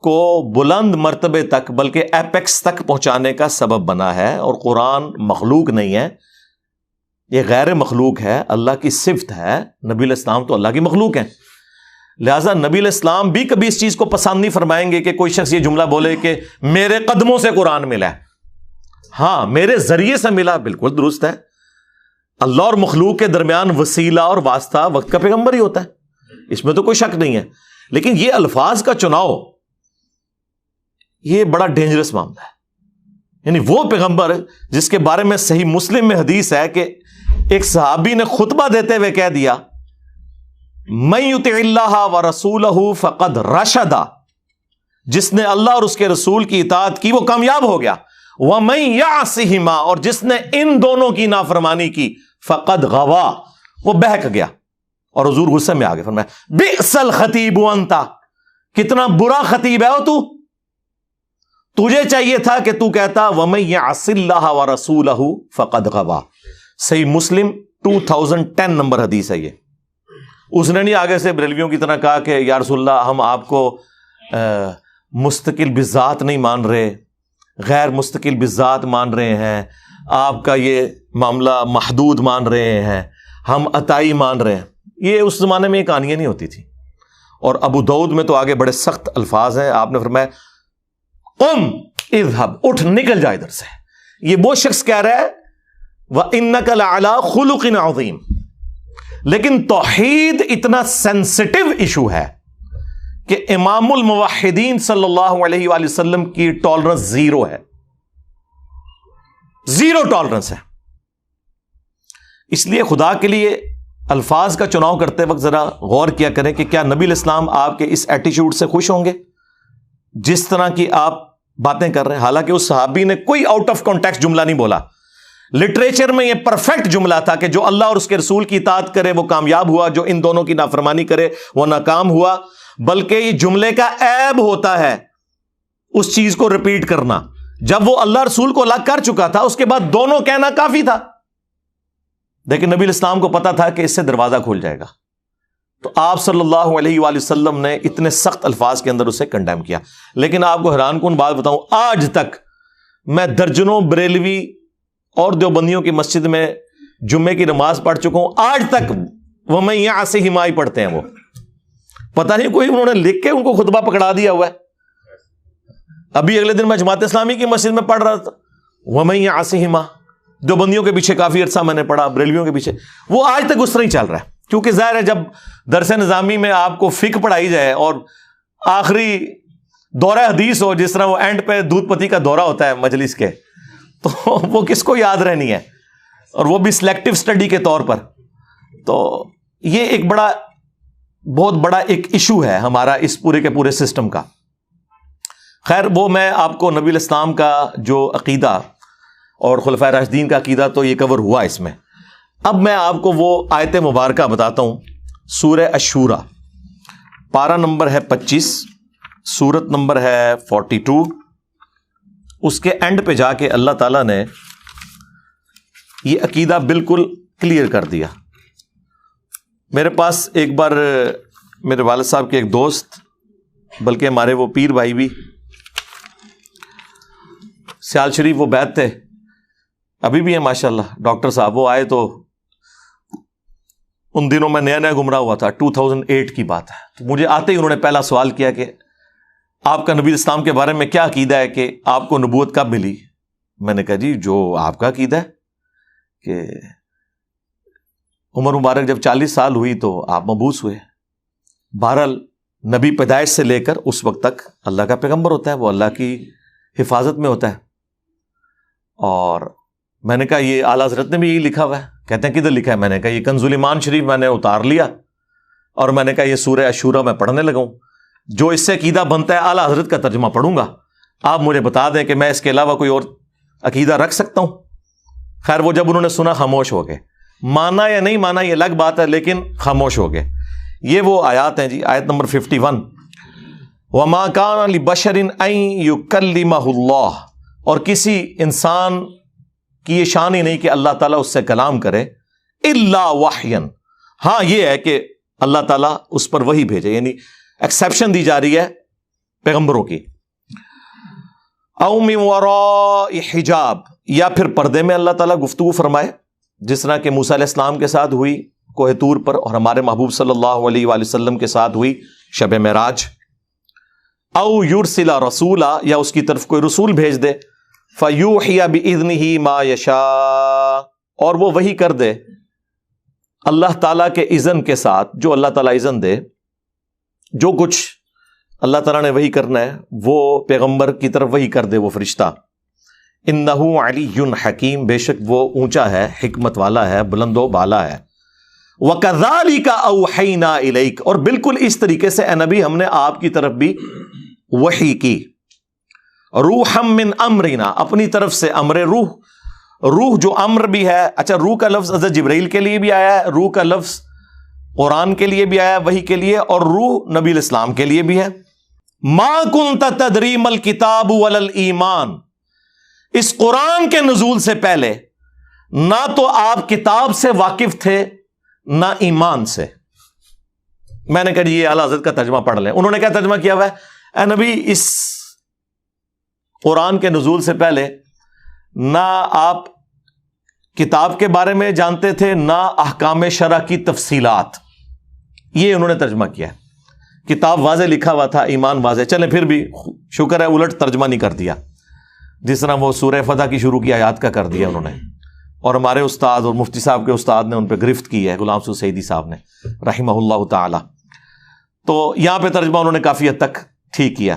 کو بلند مرتبے تک بلکہ ایپیکس تک پہنچانے کا سبب بنا ہے. اور قرآن مخلوق نہیں ہے، یہ غیر مخلوق ہے، اللہ کی صفت ہے. نبی علیہ السلام تو اللہ کی مخلوق ہیں، لہٰذا نبی علیہ السلام بھی کبھی اس چیز کو پسند نہیں فرمائیں گے کہ کوئی شخص یہ جملہ بولے کہ میرے قدموں سے قرآن ملا ہے. ہاں، میرے ذریعے سے ملا، بالکل درست ہے. اللہ اور مخلوق کے درمیان وسیلہ اور واسطہ وقت کا پیغمبر ہی ہوتا ہے، اس میں تو کوئی شک نہیں ہے. لیکن یہ الفاظ کا چناؤ یہ بڑا ڈینجرس معاملہ ہے. یعنی وہ پیغمبر جس کے بارے میں صحیح مسلم میں حدیث ہے کہ ایک صحابی نے خطبہ دیتے ہوئے کہہ دیا مَن یُطِعِ اللَّهَ وَرَسُولَهُ فَقَدْ رَشَدَ، جس نے اللہ اور اس کے رسول کی اطاعت کی وہ کامیاب ہو گیا. وَمَن يَعْصِهِمَا، اور جس نے ان دونوں کی نافرمانی کی فَقَدْ غَوَا، وہ بہک گیا. اور حضور غصے میں آگے فرمایا بئس الخطیب انت، کتنا برا خطیب ہے تو، تجھے چاہیے تھا کہ تو کہتا وَمَن يَعْصِ اللَّهَ وَرَسُولَهُ فَقَدْ غَوَىٰ. صحیح مسلم 2010 نمبر حدیث ہے یہ. اس نے نہیں آگے سے بریلویوں کی طرح کہا کہ یا رسول اللہ ہم آپ کو مستقل بذات نہیں مان رہے، غیر مستقل بذات مان رہے ہیں، آپ کا یہ معاملہ محدود مان رہے ہیں، ہم عطائی مان رہے ہیں. یہ اس زمانے میں یہ کہانیاں نہیں ہوتی تھی. اور ابو داؤد میں تو آگے بڑے سخت الفاظ ہیں. آپ نے فرمایا قم اذهب، اٹھ نکل جا ادھر سے. یہ وہ شخص کہہ رہا ہے وَإِنَّكَ لَعَلَىٰ خُلُقٍ عَظِيمٍ. لیکن توحید اتنا سینسٹیو ایشو ہے کہ امام الموحدین صلی اللہ علیہ وآلہ وسلم کی ٹالرنس زیرو ہے، زیرو ٹالرنس ہے. اس لیے خدا کے لیے الفاظ کا چناؤ کرتے وقت ذرا غور کیا کریں کہ کیا نبی الاسلام آپ کے اس ایٹیچیوڈ سے خوش ہوں گے جس طرح کی آپ باتیں کر رہے ہیں. حالانکہ اس صحابی نے کوئی آؤٹ آف کانٹیکسٹ جملہ نہیں بولا، لٹریچر میں یہ پرفیکٹ جملہ تھا کہ جو اللہ اور اس کے رسول کی اطاعت کرے وہ کامیاب ہوا، جو ان دونوں کی نافرمانی کرے وہ ناکام ہوا. بلکہ یہ جملے کا عیب ہوتا ہے اس چیز کو ریپیٹ کرنا. جب وہ اللہ رسول کو الگ کر چکا تھا اس کے بعد دونوں کہنا کافی تھا، لیکن نبی الاسلام کو پتا تھا کہ اس سے دروازہ کھل جائے گا. تو آپ صلی اللہ علیہ وآلہ وسلم نے اتنے سخت الفاظ کے اندر اسے کنڈیم کیا. لیکن آپ کو حیران کن بات بتاؤں، آج تک میں درجنوں بریلوی اور دیوبندیوں کی مسجد میں جمعے کی نماز پڑھ چکا ہوں، آج تک وہ میں یہاں سے ہمائی پڑھتے ہیں. وہ پتہ نہیں کوئی انہوں نے لکھ کے ان کو خطبہ پکڑا دیا ہوا ہے. ابھی اگلے دن میں جماعت اسلامی کی مسجد میں پڑھ رہا تھا وہ میں یہاں سے ہما، دیوبندیوں کے پیچھے کافی عرصہ میں نے پڑھا، بریلویوں کے پیچھے. وہ آج تک اس طرح ہی چل رہا ہے. کیونکہ ظاہر ہے جب درس نظامی میں آپ کو فقہ پڑھائی جائے اور آخری دورہ حدیث ہو، جس طرح وہ اینڈ پہ دودھ پتی کا دورہ ہوتا ہے مجلس کے، تو وہ کس کو یاد رہنی ہے، اور وہ بھی سلیکٹو سٹڈی کے طور پر. تو یہ ایک بہت بڑا ایک ایشو ہے ہمارا اس پورے کے پورے سسٹم کا. خیر وہ میں آپ کو نبی الاسلام کا جو عقیدہ اور خلفائے راشدین کا عقیدہ تو یہ کور ہوا اس میں. اب میں آپ کو وہ آیت مبارکہ بتاتا ہوں. سورہ الشورى، پارہ نمبر ہے 25، سورت نمبر ہے 42. اس کے اینڈ پہ جا کے اللہ تعالیٰ نے یہ عقیدہ بالکل کلیئر کر دیا. میرے پاس ایک بار میرے والد صاحب کے ایک دوست، بلکہ ہمارے وہ پیر بھائی بھی سیال شریف وہ بیت تھے، ابھی بھی ہیں ماشاءاللہ، ڈاکٹر صاحب. وہ آئے تو ان دنوں میں نیا گمراہ ہوا تھا، 2008 کی بات ہے. تو مجھے آتے ہی انہوں نے پہلا سوال کیا کہ آپ کا نبی اسلام کے بارے میں کیا عقیدہ ہے کہ آپ کو نبوت کب ملی؟ میں نے کہا جی جو آپ کا عقیدہ ہے کہ عمر مبارک جب 40 سال ہوئی تو آپ مبعوث ہوئے. بہرحال نبی پیدائش سے لے کر اس وقت تک اللہ کا پیغمبر ہوتا ہے، وہ اللہ کی حفاظت میں ہوتا ہے. اور میں نے کہا یہ اعلیٰ حضرت نے بھی یہی لکھا ہوا ہے. کہتے ہیں کدھر لکھا ہے؟ میں نے کہا یہ کنز الایمان شریف میں نے اتار لیا اور میں نے کہا یہ سورہ الشورى میں پڑھنے لگا ہوں. جو اس سے عقیدہ بنتا ہے اعلیٰ حضرت کا ترجمہ پڑھوں گا، آپ مجھے بتا دیں کہ میں اس کے علاوہ کوئی اور عقیدہ رکھ سکتا ہوں. خیر وہ جب انہوں نے سنا خاموش ہو گئے. مانا یا نہیں مانا یہ الگ بات ہے، لیکن خاموش ہو گئے. یہ وہ آیات ہیں جی، آیت نمبر 51، وَمَا كَانَ لِبَشَرٍ أَن يُكَلِّمَهُ اللَّهُ، اور کسی انسان کی یہ شان ہی نہیں کہ اللہ تعالیٰ اس سے کلام کرے، إِلَّا وَحْيًا، ہاں یہ ہے کہ اللہ تعالیٰ اس پر وحی بھیجے، یعنی ایکسیپشن دی جا رہی ہے پیغمبروں کی. أَوْ مِن وَرَاءِ حِجَاب، یا پھر پردے میں اللہ تعالیٰ گفتگو فرمائے، جس طرح کہ موسیٰ علیہ السلام کے ساتھ ہوئی کوہ طور پر، اور ہمارے محبوب صلی اللہ علیہ وآلہ وسلم کے ساتھ ہوئی شب معراج. او یرسل رسولا، یا اس کی طرف کوئی رسول بھیج دے، فیوحی بإذنہ ما یشاء، اور وہ وحی کر دے اللہ تعالیٰ کے اذن کے ساتھ، جو اللہ تعالیٰ اذن دے. جو کچھ اللہ تعالیٰ نے وحی کرنا ہے وہ پیغمبر کی طرف وحی کر دے وہ فرشتہ. انہ علی حکیم، بے شک وہ اونچا ہے، حکمت والا ہے، بلند و بالا ہے. وَكَذَلِكَ أَوْحَيْنَا إِلَيْكَ، اور بالکل اس طریقے سے اے نبی ہم نے آپ کی طرف بھی وحی کی. روحم من امرنا، اپنی طرف سے امر روح. روح جو امر بھی ہے، اچھا روح کا لفظ حضرت جبرائیل کے لیے بھی آیا ہے، روح کا لفظ قرآن کے لیے بھی آیا وحی کے لیے, اور روح نبی الاسلام کے لیے بھی ہے. ما کنت تدری ما الکتاب ولا الایمان, اس قرآن کے نزول سے پہلے نہ تو آپ کتاب سے واقف تھے نہ ایمان سے. میں نے کہا جی یہ اعلیٰ حضرت کا ترجمہ پڑھ لیں. انہوں نے کیا ترجمہ کیا ہوا ہے؟ اے نبی, اس قرآن کے نزول سے پہلے نہ آپ کتاب کے بارے میں جانتے تھے نہ احکام شرع کی تفصیلات. یہ انہوں نے ترجمہ کیا ہے. کتاب واضح لکھا ہوا تھا, ایمان واضح. چلیں پھر بھی شکر ہے الٹ ترجمہ نہیں کر دیا, جس طرح وہ سورہ فتح کی شروع کی آیات کا کر دیا انہوں نے, اور ہمارے استاد اور مفتی صاحب کے استاد نے ان پہ گرفت کی ہے, غلام سعود سعیدی صاحب نے رحمہ اللہ تعالی. تو یہاں پہ ترجمہ انہوں نے کافی حد تک ٹھیک کیا.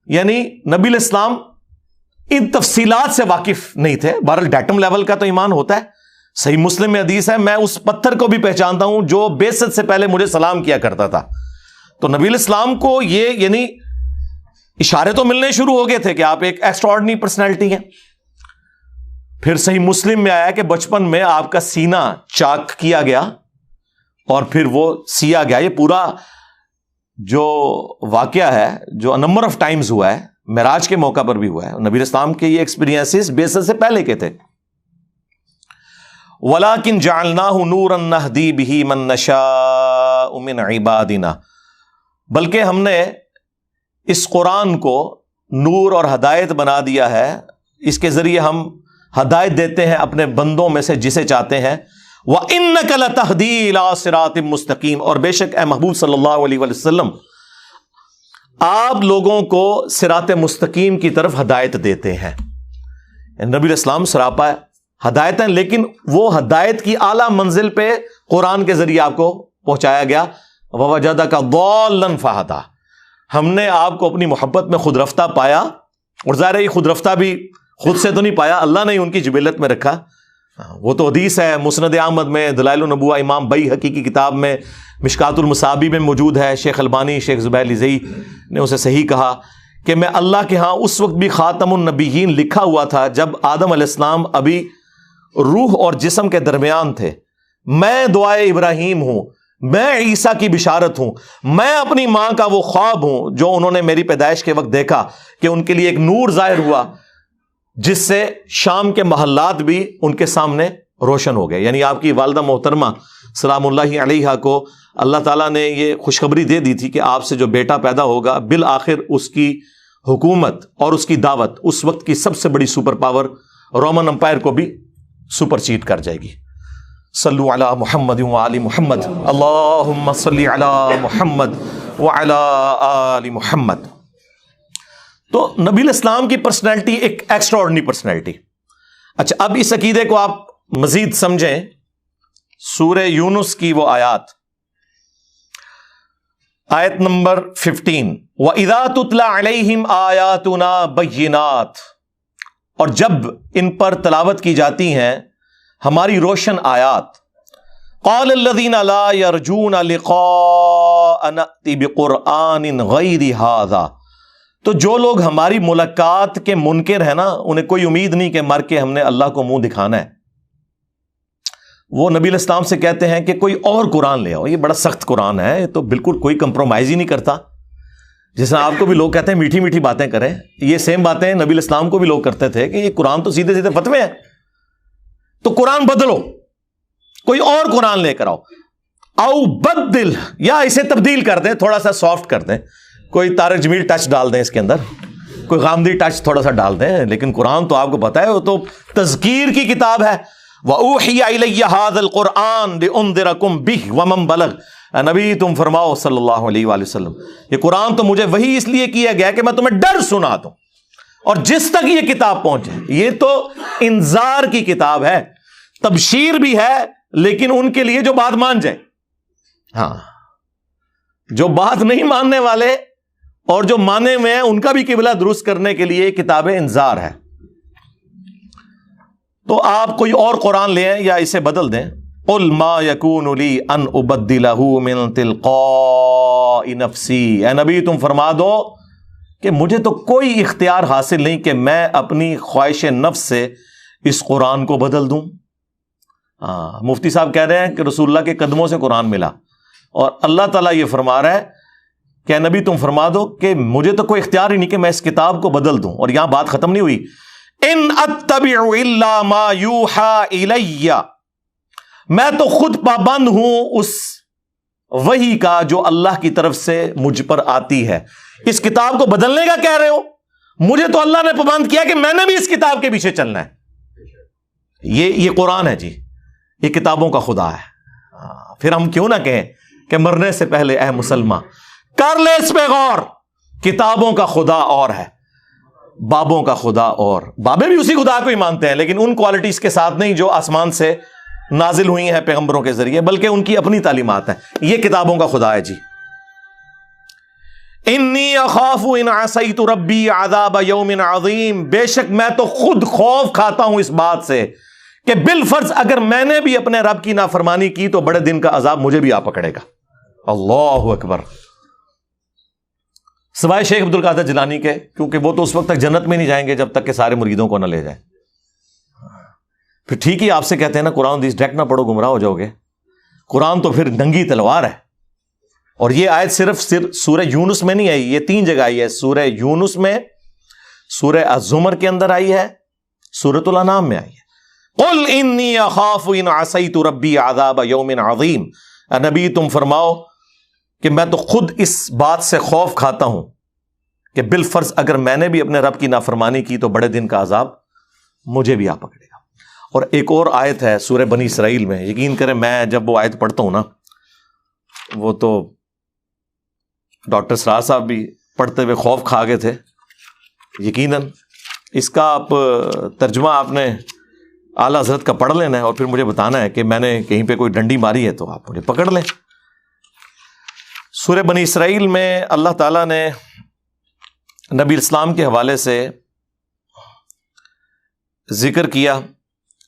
یعنی نبی الاسلام ان تفصیلات سے واقف نہیں تھے. بہرحال ڈیٹم لیول کا تو ایمان ہوتا ہے. صحیح مسلم میں حدیث ہے, میں اس پتھر کو بھی پہچانتا ہوں جو بعثت سے پہلے مجھے سلام کیا کرتا تھا. تو نبی الاسلام کو یہ یعنی اشارے تو ملنے شروع ہو گئے تھے کہ آپ ایک ایکسٹرا آرڈنری پرسنالٹی ہیں. پھر صحیح مسلم میں آیا کہ بچپن میں آپ کا سینہ چاک کیا گیا اور پھر وہ سیا گیا. یہ پورا جو واقعہ ہے جو نمبر آف ٹائمز ہوا ہے, معراج کے موقع پر بھی ہوا ہے. نبی الاسلام کے یہ ایکسپیرینسز بعثت سے پہلے کے تھے. وَلَكِنْ جَعَلْنَاهُ نُورًا نَهْدِي بِهِ مَن نَّشَاءُ مِنْ عِبَادِنَا, بلکہ ہم نے اس قرآن کو نور اور ہدایت بنا دیا ہے. اس کے ذریعے ہم ہدایت دیتے ہیں اپنے بندوں میں سے جسے چاہتے ہیں. وَإِنَّكَ لَتَهْدِي إِلَىٰ صِرَاطٍ مُسْتَقِيمٍ, اور بے شک اے محبوب صلی اللہ علیہ وسلم آپ لوگوں کو صراط مستقیم کی طرف ہدایت دیتے ہیں. نبی الاسلام سراپا ہدایت ہیں, لیکن وہ ہدایت کی اعلیٰ منزل پہ قرآن کے ذریعے آپ کو پہنچایا گیا. وَوَجَدَكَ ضَالًّا فَهَدَىٰ, ہم نے آپ کو اپنی محبت میں خود رفتہ پایا. اور ظاہر ہے یہ خود رفتہ بھی خود سے تو نہیں پایا, اللہ نے ان کی جبلت میں رکھا. وہ تو حدیث ہے مسند احمد میں, دلائل النبوہ امام بیہقی کی کتاب میں, مشکات المصابیح میں موجود ہے. شیخ البانی شیخ زبیر لزئی نے اسے صحیح کہا کہ میں اللہ کے ہاں اس وقت بھی خاتم النبیین لکھا ہوا تھا جب آدم علیہ السلام ابھی روح اور جسم کے درمیان تھے. میں دعائے ابراہیم ہوں, میں عیسیٰ کی بشارت ہوں, میں اپنی ماں کا وہ خواب ہوں جو انہوں نے میری پیدائش کے وقت دیکھا کہ ان کے لیے ایک نور ظاہر ہوا جس سے شام کے محلات بھی ان کے سامنے روشن ہو گئے. یعنی آپ کی والدہ محترمہ سلام اللہ علیہا کو اللہ تعالیٰ نے یہ خوشخبری دے دی تھی کہ آپ سے جو بیٹا پیدا ہوگا بالآخر اس کی حکومت اور اس کی دعوت اس وقت کی سب سے بڑی سپر پاور رومن امپائر کو بھی سپر چیٹ کر جائے گی. صلو علی محمد وعلی محمد, اللہم صلی علی محمد وعلی آل محمد. تو نبی الاسلام کی پرسنالٹی ایک ایکسٹرا آرڈنری پرسنالٹی. اچھا, اب اس عقیدے کو آپ مزید سمجھیں. سورہ یونس کی وہ آیات, آیت نمبر 15, وَإِذَا تُتْلَى عَلَيْهِمْ آيَاتُنَا بَيِّنَاتٍ, اور جب ان پر تلاوت کی جاتی ہیں ہماری روشن آیات. قَالَ الَّذِينَ لَا يَرْجُونَ لِقَاءَ نَأْتِ بِقُرْآنٍ غَيْرِ هَذَا, تو جو لوگ ہماری ملاقات کے منکر ہیں نا, انہیں کوئی امید نہیں کہ مر کے ہم نے اللہ کو منہ دکھانا ہے, وہ نبی الاسلام سے کہتے ہیں کہ کوئی اور قرآن لے آؤ, یہ بڑا سخت قرآن ہے, یہ تو بالکل کوئی کمپرومائز ہی نہیں کرتا. جس طرح آپ کو بھی لوگ کہتے ہیں میٹھی میٹھی باتیں کریں, یہ سیم باتیں نبی الاسلام کو بھی لوگ کرتے تھے کہ یہ قرآن تو سیدھے سیدھے فتوے ہیں, تو قرآن بدلو, کوئی اور قرآن لے کر آؤ. او بدل, یا اسے تبدیل کر دیں, تھوڑا سا سافٹ کر دیں, کوئی طارق جمیل ٹچ ڈال دیں اس کے اندر, کوئی غامدی ٹچ تھوڑا سا ڈال دیں. لیکن قرآن تو آپ کو پتا ہے وہ تو تذکیر کی کتاب ہے. وَأُوحِيَ إِلَيَّ هَذَا الْقُرْآنُ لِأُنذِرَكُم بِهِ وَمَن بَلَغَ, نبی تم فرماؤ صلی اللہ علیہ وآلہ وسلم, یہ قرآن تو مجھے وہی اس لیے کیا گیا کہ میں تمہیں ڈر سنا دوں, اور جس تک یہ کتاب پہنچے. یہ تو انذار کی کتاب ہے, تبشیر بھی ہے, لیکن ان کے لیے جو بات مان جائے. ہاں, جو بات نہیں ماننے والے اور جو مانے میں ہیں ان کا بھی قبلہ درست کرنے کے لیے کتاب انذار ہے. تو آپ کوئی اور قرآن لے آئیں یا اسے بدل دیں. قُلْ مَا يَكُونُ لِي أَنْ أُبَدِّلَهُ مِنْ تِلْقَاءِ نَفْسِي, اے نبی تم فرما دو کہ مجھے تو کوئی اختیار حاصل نہیں کہ میں اپنی خواہش نفس سے اس قرآن کو بدل دوں. مفتی صاحب کہہ رہے ہیں کہ رسول اللہ کے قدموں سے قرآن ملا، اور اللہ تعالیٰ یہ فرما رہا ہے کہ نبی تم فرما دو کہ مجھے تو کوئی اختیار ہی نہیں کہ میں اس کتاب کو بدل دوں. اور یہاں بات ختم نہیں ہوئی. ان اتبع الا ما یوحى الی، میں تو خود پابند ہوں اس وحی کا جو اللہ کی طرف سے مجھ پر آتی ہے. اس کتاب کو بدلنے کا کہہ رہے ہو؟ مجھے تو اللہ نے پابند کیا کہ میں نے بھی اس کتاب کے پیچھے چلنا ہے. یہ قرآن ہے جی، یہ کتابوں کا خدا ہے. پھر ہم کیوں نہ کہیں کہ مرنے سے پہلے اے مسلمان کر لے اس پہ غور. کتابوں کا خدا اور ہے، بابوں کا خدا اور. بابے بھی اسی خدا کو ہی مانتے ہیں، لیکن ان کوالٹیز کے ساتھ نہیں جو آسمان سے نازل ہوئی ہیں پیغمبروں کے ذریعے، بلکہ ان کی اپنی تعلیمات ہیں. یہ کتابوں کا خدا ہے جی. انی اخاف ان عصیت ربی عذاب یوم عظیم، بے شک میں تو خود خوف کھاتا ہوں اس بات سے کہ بالفرض اگر میں نے بھی اپنے رب کی نافرمانی کی تو بڑے دن کا عذاب مجھے بھی آ پکڑے گا. اللہ اکبر. سوائے شیخ عبد القادر جیلانی کے، کیونکہ وہ تو اس وقت تک جنت میں نہیں جائیں گے جب تک کہ سارے مریدوں کو نہ لے جائیں. پھر ٹھیک ہی آپ سے کہتے ہیں نا قرآن حدیث ڈائریکٹ نہ پڑھو گمراہ ہو جاؤ گے. قرآن تو پھر ننگی تلوار ہے. اور یہ آیت صرف سورہ یونس میں نہیں آئی، یہ 3 جگہ آئی ہے. سورہ یونس میں، سورہ الزمر کے اندر آئی ہے، سورۃ الانعام میں آئی ہے. قل انی اخاف ان عصیت ربی عذاب یوم عظیم. اے نبی تم فرماؤ کہ میں تو خود اس بات سے خوف کھاتا ہوں کہ بالفرض اگر میں نے بھی اپنے رب کی نافرمانی کی تو بڑے دن کا عذاب مجھے بھی آ پکڑے گا. اور ایک اور آیت ہے سورہ بنی اسرائیل میں، یقین کریں میں جب وہ آیت پڑھتا ہوں نا، وہ تو ڈاکٹر سراج صاحب بھی پڑھتے ہوئے خوف کھا گئے تھے یقیناً. اس کا آپ ترجمہ آپ نے اعلیٰ حضرت کا پڑھ لینا ہے اور پھر مجھے بتانا ہے کہ میں نے کہیں پہ کوئی ڈنڈی ماری ہے تو آپ مجھے پکڑ لیں. سورہ بنی اسرائیل میں اللہ تعالیٰ نے نبی اسلام کے حوالے سے ذکر کیا.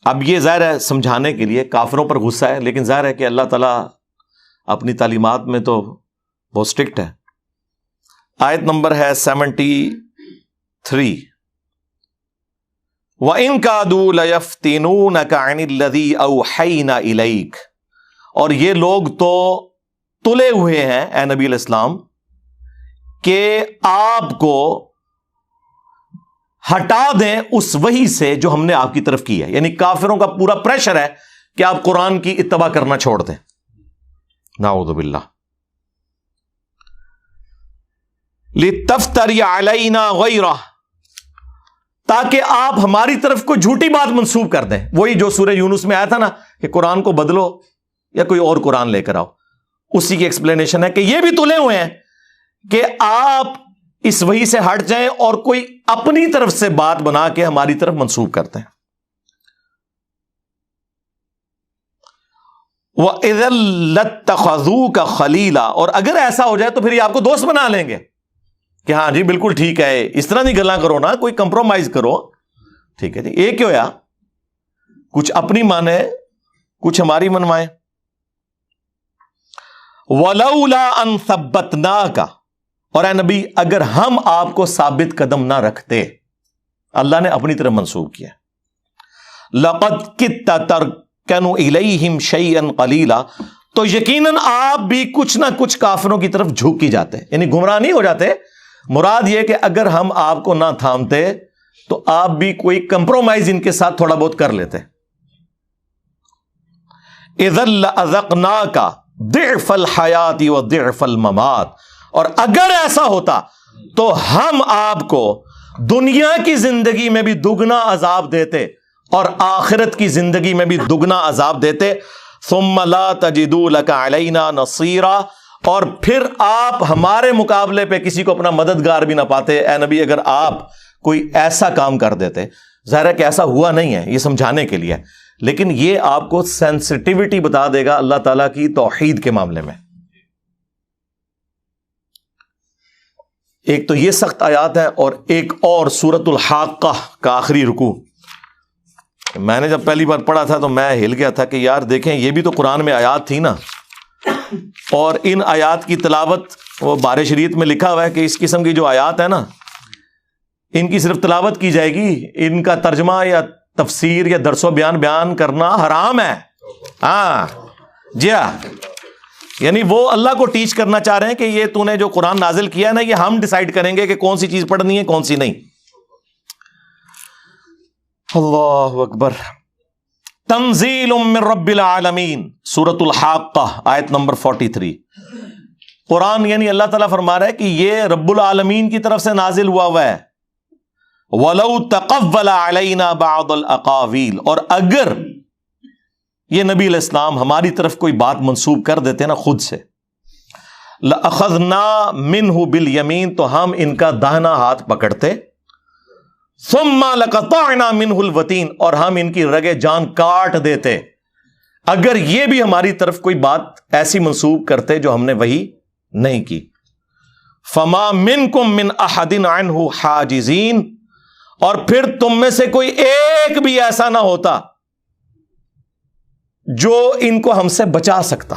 اب یہ ظاہر ہے سمجھانے کے لیے، کافروں پر غصہ ہے، لیکن ظاہر ہے کہ اللہ تعالیٰ اپنی تعلیمات میں تو بہت اسٹرکٹ ہے. آیت نمبر ہے 73. وَإِن كَادُوا لَيَفْتِنُونَكَ عَنِ الَّذِي أَوْحَيْنَا إِلَيْكَ، اور یہ لوگ تو تلے ہوئے ہیں اے نبی علیہ السلام کہ آپ کو ہٹا دیں اس وحی سے جو ہم نے آپ کی طرف کی ہے. یعنی کافروں کا پورا پریشر ہے کہ آپ قرآن کی اتباع کرنا چھوڑ دیں. نعوذ باللہ. لِتَفْتَرِيَ عَلَيْنَا غَيْرَهُ، تاکہ آپ ہماری طرف کوئی جھوٹی بات منسوب کر دیں. وہی جو سورہ یونس میں آیا تھا نا کہ قرآن کو بدلو یا کوئی اور قرآن لے کر آؤ، اسی کی ایکسپلینیشن ہے کہ یہ بھی تلے ہوئے ہیں کہ آپ اس وحی سے ہٹ جائیں اور کوئی اپنی طرف سے بات بنا کے ہماری طرف منسوب کرتے ہیں. وَإِذًا لَاتَّخَذُوكَ خَلِيلًا، اور اگر ایسا ہو جائے تو پھر یہ آپ کو دوست بنا لیں گے کہ ہاں جی بالکل ٹھیک ہے، اس طرح نہیں گلاں کرو نا، کوئی کمپرومائز کرو. ٹھیک ہے جی، ایک کیوں یا کچھ اپنی مانے کچھ ہماری منوائیں. وَلَوْلَا أَن ثَبَّتْنَاكَ، اور اے نبی اگر ہم آپ کو ثابت قدم نہ رکھتے، اللہ نے اپنی طرف منسوب کیا. لَقَدْ كِدتَّ تَرْكَنُ إِلَيْهِمْ شَيْئًا قَلِيلًا، تو یقیناً آپ بھی کچھ نہ کچھ کافروں کی طرف جھک ہی جاتے، یعنی گمراہ نہیں ہو جاتے. مراد یہ کہ اگر ہم آپ کو نہ تھامتے تو آپ بھی کوئی کمپرومائز ان کے ساتھ تھوڑا بہت کر لیتے. اذا لأذقناك ضعف الحیات وضعف الممات، اور اگر ایسا ہوتا تو ہم آپ کو دنیا کی زندگی میں بھی دگنا عذاب دیتے اور آخرت کی زندگی میں بھی دگنا عذاب دیتے. ثم لا تجدوا لك علينا نصيرا، اور پھر آپ ہمارے مقابلے پہ کسی کو اپنا مددگار بھی نہ پاتے. اے نبی اگر آپ کوئی ایسا کام کر دیتے، ظاہر ہے کہ ایسا ہوا نہیں ہے، یہ سمجھانے کے لیے، لیکن یہ آپ کو سینسٹیوٹی بتا دے گا اللہ تعالیٰ کی توحید کے معاملے میں. ایک تو یہ سخت آیات ہے، اور ایک اور سورۃ الحاقہ کا آخری رکوع. میں نے جب پہلی بار پڑھا تھا تو میں ہل گیا تھا کہ یار دیکھیں یہ بھی تو قرآن میں آیات تھی نا، اور ان آیات کی تلاوت وہ بار شریعت میں لکھا ہوا ہے کہ اس قسم کی جو آیات ہے نا ان کی صرف تلاوت کی جائے گی، ان کا ترجمہ یا تفسیر یا درس و بیان کرنا حرام ہے. ہاں جی ہاں، یعنی وہ اللہ کو ٹیچ کرنا چاہ رہے ہیں کہ یہ تو نے جو قرآن نازل کیا ہے نا، یہ ہم ڈیسائیڈ کریں گے کہ کون سی چیز پڑھنی ہے کون سی نہیں. اللہ اکبر. تنزیل من رب العالمین، سورۃ الحاقہ آیت نمبر 43. قرآن یعنی اللہ تعالیٰ فرما رہا ہے کہ یہ رب العالمین کی طرف سے نازل ہوا ہے. وَلَوْ تَقَوَّلَ عَلَيْنَا بَعْضَ الْأَقَاوِيلِ، اور اگر یہ نبی علیہ السلام ہماری طرف کوئی بات منسوب کر دیتے نا خود سے، لَأَخَذْنَا مِنْهُ بِالْيَمِينِ، تو ہم ان کا داہنا ہاتھ پکڑتے. ثُمَّ لَقَطَعْنَا مِنْهُ الْوَتِينَ، اور ہم ان کی رگے جان کاٹ دیتے اگر یہ بھی ہماری طرف کوئی بات ایسی منسوب کرتے جو ہم نے وہی نہیں کی. فَمَا مِنْكُمْ مِنْ أَحَدٍ عَنْهُ حَاجِزِينَ، اور پھر تم میں سے کوئی ایک بھی ایسا نہ ہوتا جو ان کو ہم سے بچا سکتا.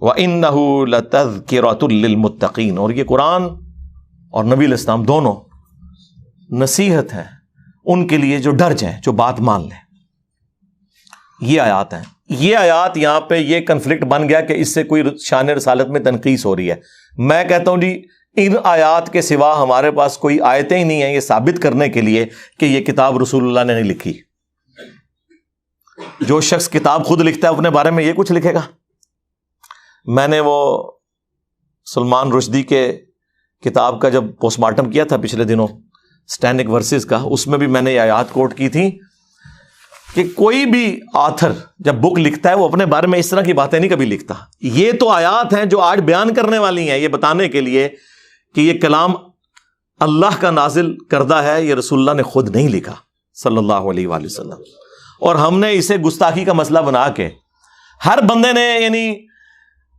وَإِنَّهُ لَتَذْكِرَةٌ لِّلْمُتَّقِينَ، اور یہ قرآن اور نبی علیہ السلام دونوں نصیحت ہے ان کے لیے جو ڈر جائیں، جو بات مان لیں. یہ آیات ہیں. یہ آیات یہاں پہ یہ کنفلکٹ بن گیا کہ اس سے کوئی شان رسالت میں تنقیص ہو رہی ہے. میں کہتا ہوں جی ان آیات کے سوا ہمارے پاس کوئی آیتیں ہی نہیں ہیں یہ ثابت کرنے کے لیے کہ یہ کتاب رسول اللہ نے نہیں لکھی. جو شخص کتاب خود لکھتا ہے اپنے بارے میں یہ کچھ لکھے گا. میں نے وہ سلمان رشدی کے کتاب کا جب پوسٹ مارٹم کیا تھا پچھلے دنوں اسٹینڈک ورسز کا، اس میں بھی میں نے یہ آیات کوٹ کی تھی کہ کوئی بھی آتھر جب بک لکھتا ہے وہ اپنے بارے میں اس طرح کی باتیں نہیں کبھی لکھتا. یہ تو آیات ہیں جو آج بیان کرنے والی ہیں، یہ بتانے کے لیے کہ یہ کلام اللہ کا نازل کردہ ہے، یہ رسول اللہ نے خود نہیں لکھا صلی اللہ علیہ وآلہ وسلم. اور ہم نے اسے گستاخی کا مسئلہ بنا کے ہر بندے نے یعنی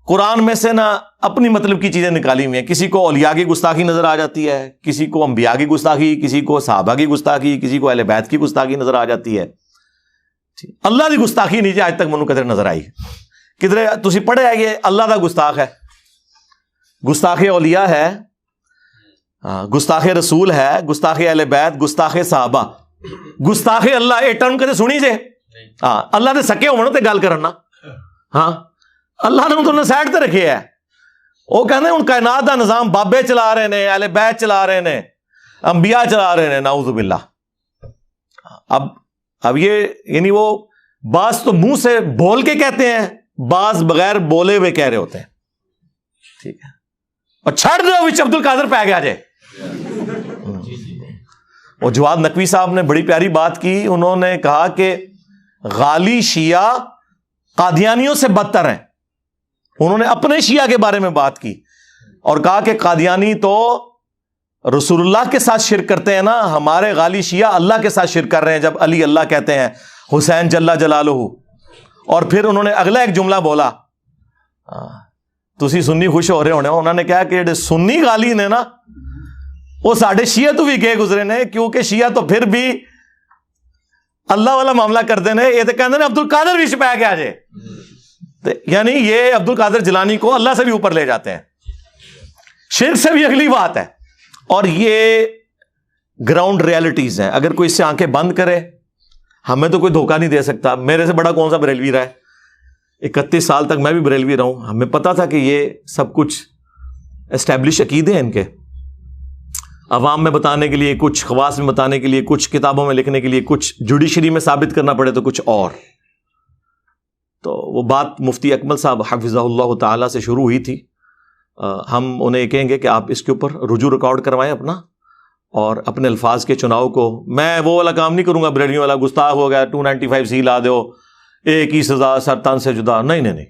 قرآن میں سے نا اپنی مطلب کی چیزیں نکالی ہوئی ہیں. کسی کو اولیاء کی گستاخی نظر آ جاتی ہے، کسی کو انبیاء کی گستاخی، کسی کو صحابہ کی گستاخی، کسی کو اہل بیت کی گستاخی نظر آ جاتی ہے. اللہ کی گستاخی نیچے آج تک منو کدھر نظر آئی؟ کدھر تسی پڑھے ہے یہ اللہ کا گستاخ ہے، گستاخ اولیاء ہے، گستاخ رسول ہے، گستاخ اہل بیت، گستاخ صحابہ، گستاخ اللہ. یہ ٹرم کدے سنی جے؟ ہاں اللہ دے سکے ہونا تے گل کرنا. ہاں اللہ نے انہوں نے سائڈ تے رکھے ہے. وہ کہنے ان کائنات دا نظام بابے چلا رہے نے، اہل بیت چلا رہے نے، انبیاء چلا رہے نے، نعوذ باللہ. اب یہ یعنی وہ بعض تو منہ سے بول کے کہتے ہیں، بعض بغیر بولے ہوئے کہہ رہے ہوتے ہیں. ٹھیک ہے، اور چھڑ دو وچ عبد القادر پہ گیا جے. اور جواد نقوی صاحب نے بڑی پیاری بات کی. انہوں نے کہا کہ غالی شیعہ قادیانیوں سے بدتر ہیں. انہوں نے اپنے شیعہ کے بارے میں بات کی اور کہا کہ قادیانی تو رسول اللہ کے ساتھ شرک کرتے ہیں نا، ہمارے غالی شیعہ اللہ کے ساتھ شرک کر رہے ہیں جب علی اللہ کہتے ہیں، حسین جل جلالہ. اور پھر انہوں نے اگلا ایک جملہ بولا، تسی سنی خوش ہو رہے ہونے، انہوں نے کہا کہ جڑے سنی غالی نے نا وہ ساڈے شیعہ تو بھی گئے گزرے نے، کیونکہ شیعہ تو پھر بھی اللہ والا معاملہ کرتے ہیں. یہ تو کہتے ہیں عبد القادر بھی چھپایا گیا جے، یعنی یہ عبد القادر جیلانی کو اللہ سے بھی اوپر لے جاتے ہیں. شرک سے بھی اگلی بات ہے. اور یہ گراؤنڈ ریالٹیز ہیں. اگر کوئی اس سے آنکھیں بند کرے، ہمیں تو کوئی دھوکہ نہیں دے سکتا. میرے سے بڑا کون سا بریلوی رہا ہے؟ 31 سال تک میں بھی بریلوی رہا ہوں. ہمیں پتا تھا کہ یہ سب کچھ اسٹیبلش عقیدے ہیں ان کے، عوام میں بتانے کے لیے کچھ، خواص میں بتانے کے لیے کچھ، کتابوں میں لکھنے کے لیے کچھ، جوڈیشری میں ثابت کرنا پڑے تو کچھ اور. تو وہ بات مفتی اکمل صاحب حفظہ اللہ تعالی سے شروع ہوئی تھی. ہم انہیں کہیں گے کہ آپ اس کے اوپر رجوع ریکارڈ کروائیں اپنا، اور اپنے الفاظ کے چناؤ کو. میں وہ والا کام نہیں کروں گا بریلویوں والا، گستاخ ہو گیا 295 سی لا دو، ایک ہی سزا سر تن سے جدا. نہیں،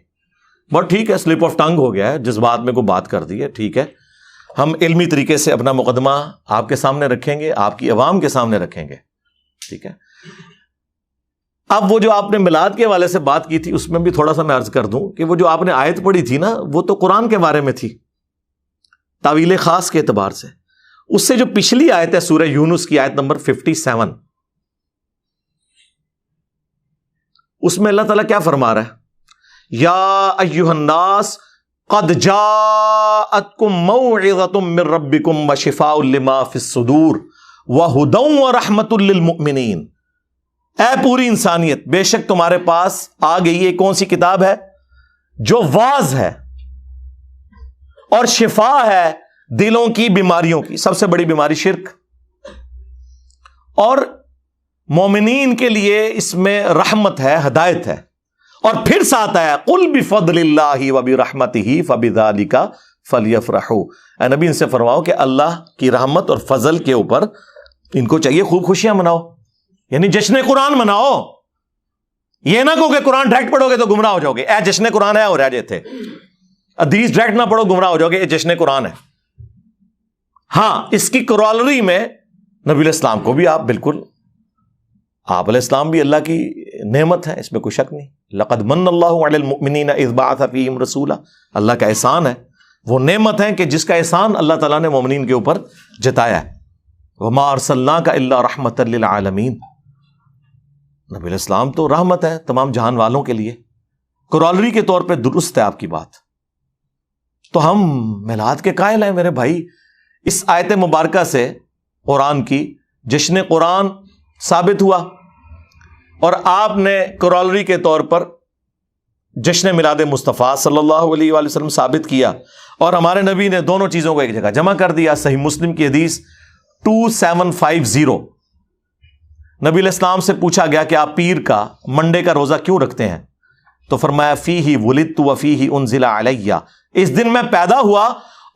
بٹ ٹھیک ہے، سلپ آف ٹنگ ہو گیا ہے، جذبات میں کوئی بات کر دی ہے، ٹھیک ہے. ہم علمی طریقے سے اپنا مقدمہ آپ کے سامنے رکھیں گے، آپ کی عوام کے سامنے رکھیں گے، ٹھیک ہے. اب وہ جو آپ نے میلاد کے حوالے سے بات کی تھی، اس میں بھی تھوڑا سا میں عرض کر دوں کہ وہ جو آپ نے آیت پڑھی تھی نا، وہ تو قرآن کے بارے میں تھی تعویل خاص کے اعتبار سے. اس سے جو پچھلی آیت ہے سورہ یونس کی آیت نمبر 57، اس میں اللہ تعالیٰ کیا فرما رہا ہے؟ یا ایھا الناس قد جاءتکم موعظۃ من ربکم وشفاء لما فی الصدور وہدی ورحمۃ للمؤمنین. اے پوری انسانیت، بے شک تمہارے پاس آ گئی ہے کون سی کتاب ہے؟ جو واعظ ہے اور شفا ہے دلوں کی بیماریوں کی، سب سے بڑی بیماری شرک، اور مومنین کے لیے اس میں رحمت ہے، ہدایت ہے۔ اور پھر ساتھ آیا قل بفضل اللہ وبرحمتہ فبذالک فلیفرحوا، اے نبی ان سے فرماؤ کہ اللہ کی رحمت اور فضل کے اوپر ان کو چاہیے خوب خوشیاں مناؤ، یعنی جشن قرآن مناؤ۔ یہ نہ کہو کہ قرآن ڈائریکٹ پڑھو گے تو گمراہ ہو جاؤ گے، اے جشن قرآن ہے اور رہ جاتے حدیث ڈائریکٹ نہ پڑھو گمراہ ہو جاؤ گے، یہ جشن قرآن ہے۔ ہاں اس کی کرالری میں نبی علیہ السلام کو بھی آپ بالکل، آپ علیہ السلام بھی اللہ کی نعمت ہے، اس میں کوئی شک نہیں۔ لقد من اللہ علی المؤمنین اذ بعث فیہم رسولا، اللہ کا احسان ہے، وہ نعمت ہے کہ جس کا احسان اللہ تعالیٰ نے مومنین کے اوپر جتایا ہے۔ وما ارسلناک الا رحمۃ للعالمین، نبی علیہ السلام تو رحمت ہے تمام جہان والوں کے لیے۔ کرالری کے طور پہ درست ہے آپ کی بات۔ تو ہم میلاد کے قائل ہیں میرے بھائی، اس آیت مبارکہ سے قرآن کی جشن قرآن ثابت ہوا، اور آپ نے کرالری کے طور پر جشن میلاد مصطفیٰ صلی اللہ علیہ وآلہ وسلم ثابت کیا، اور ہمارے نبی نے دونوں چیزوں کو ایک جگہ جمع کر دیا۔ صحیح مسلم کی حدیث 2750، نبی علیہ السلام سے پوچھا گیا کہ آپ پیر کا، منڈے کا روزہ کیوں رکھتے ہیں؟ تو فرمایا فیہ ولدت وفیہ انزل علیہ، اس دن میں پیدا ہوا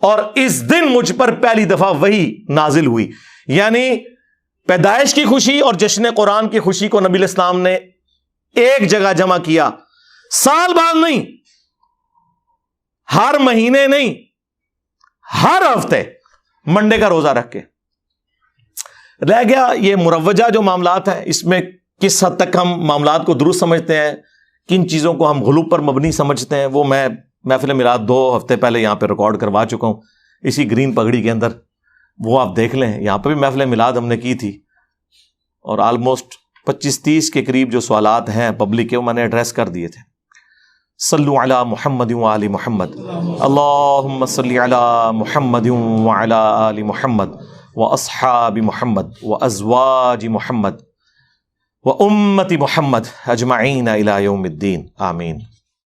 اور اس دن مجھ پر پہلی دفعہ وحی نازل ہوئی۔ یعنی پیدائش کی خوشی اور جشن قرآن کی خوشی کو نبی علیہ السلام نے ایک جگہ جمع کیا، سال بعد نہیں، ہر مہینے نہیں، ہر ہفتے منڈے کا روزہ رکھ کے۔ رہ گیا یہ مروجہ جو معاملات ہیں، اس میں کس حد تک ہم معاملات کو درست سمجھتے ہیں، کن چیزوں کو ہم غلو پر مبنی سمجھتے ہیں، وہ میں محفل میلاد 2 ہفتے پہلے یہاں پہ ریکارڈ کروا چکا ہوں اسی گرین پگڑی کے اندر، وہ آپ دیکھ لیں۔ یہاں پہ بھی محفل میلاد ہم نے کی تھی، اور آلموسٹ 25-30 کے قریب جو سوالات ہیں پبلک کے وہ میں نے ایڈریس کر دیے تھے۔ صلو علی محمد وآل محمد، اللہم صلی علی محمد وعلی آل محمد واصحاب محمد وازواج محمد وامت محمد اجمعین الی یوم الدین، آمین۔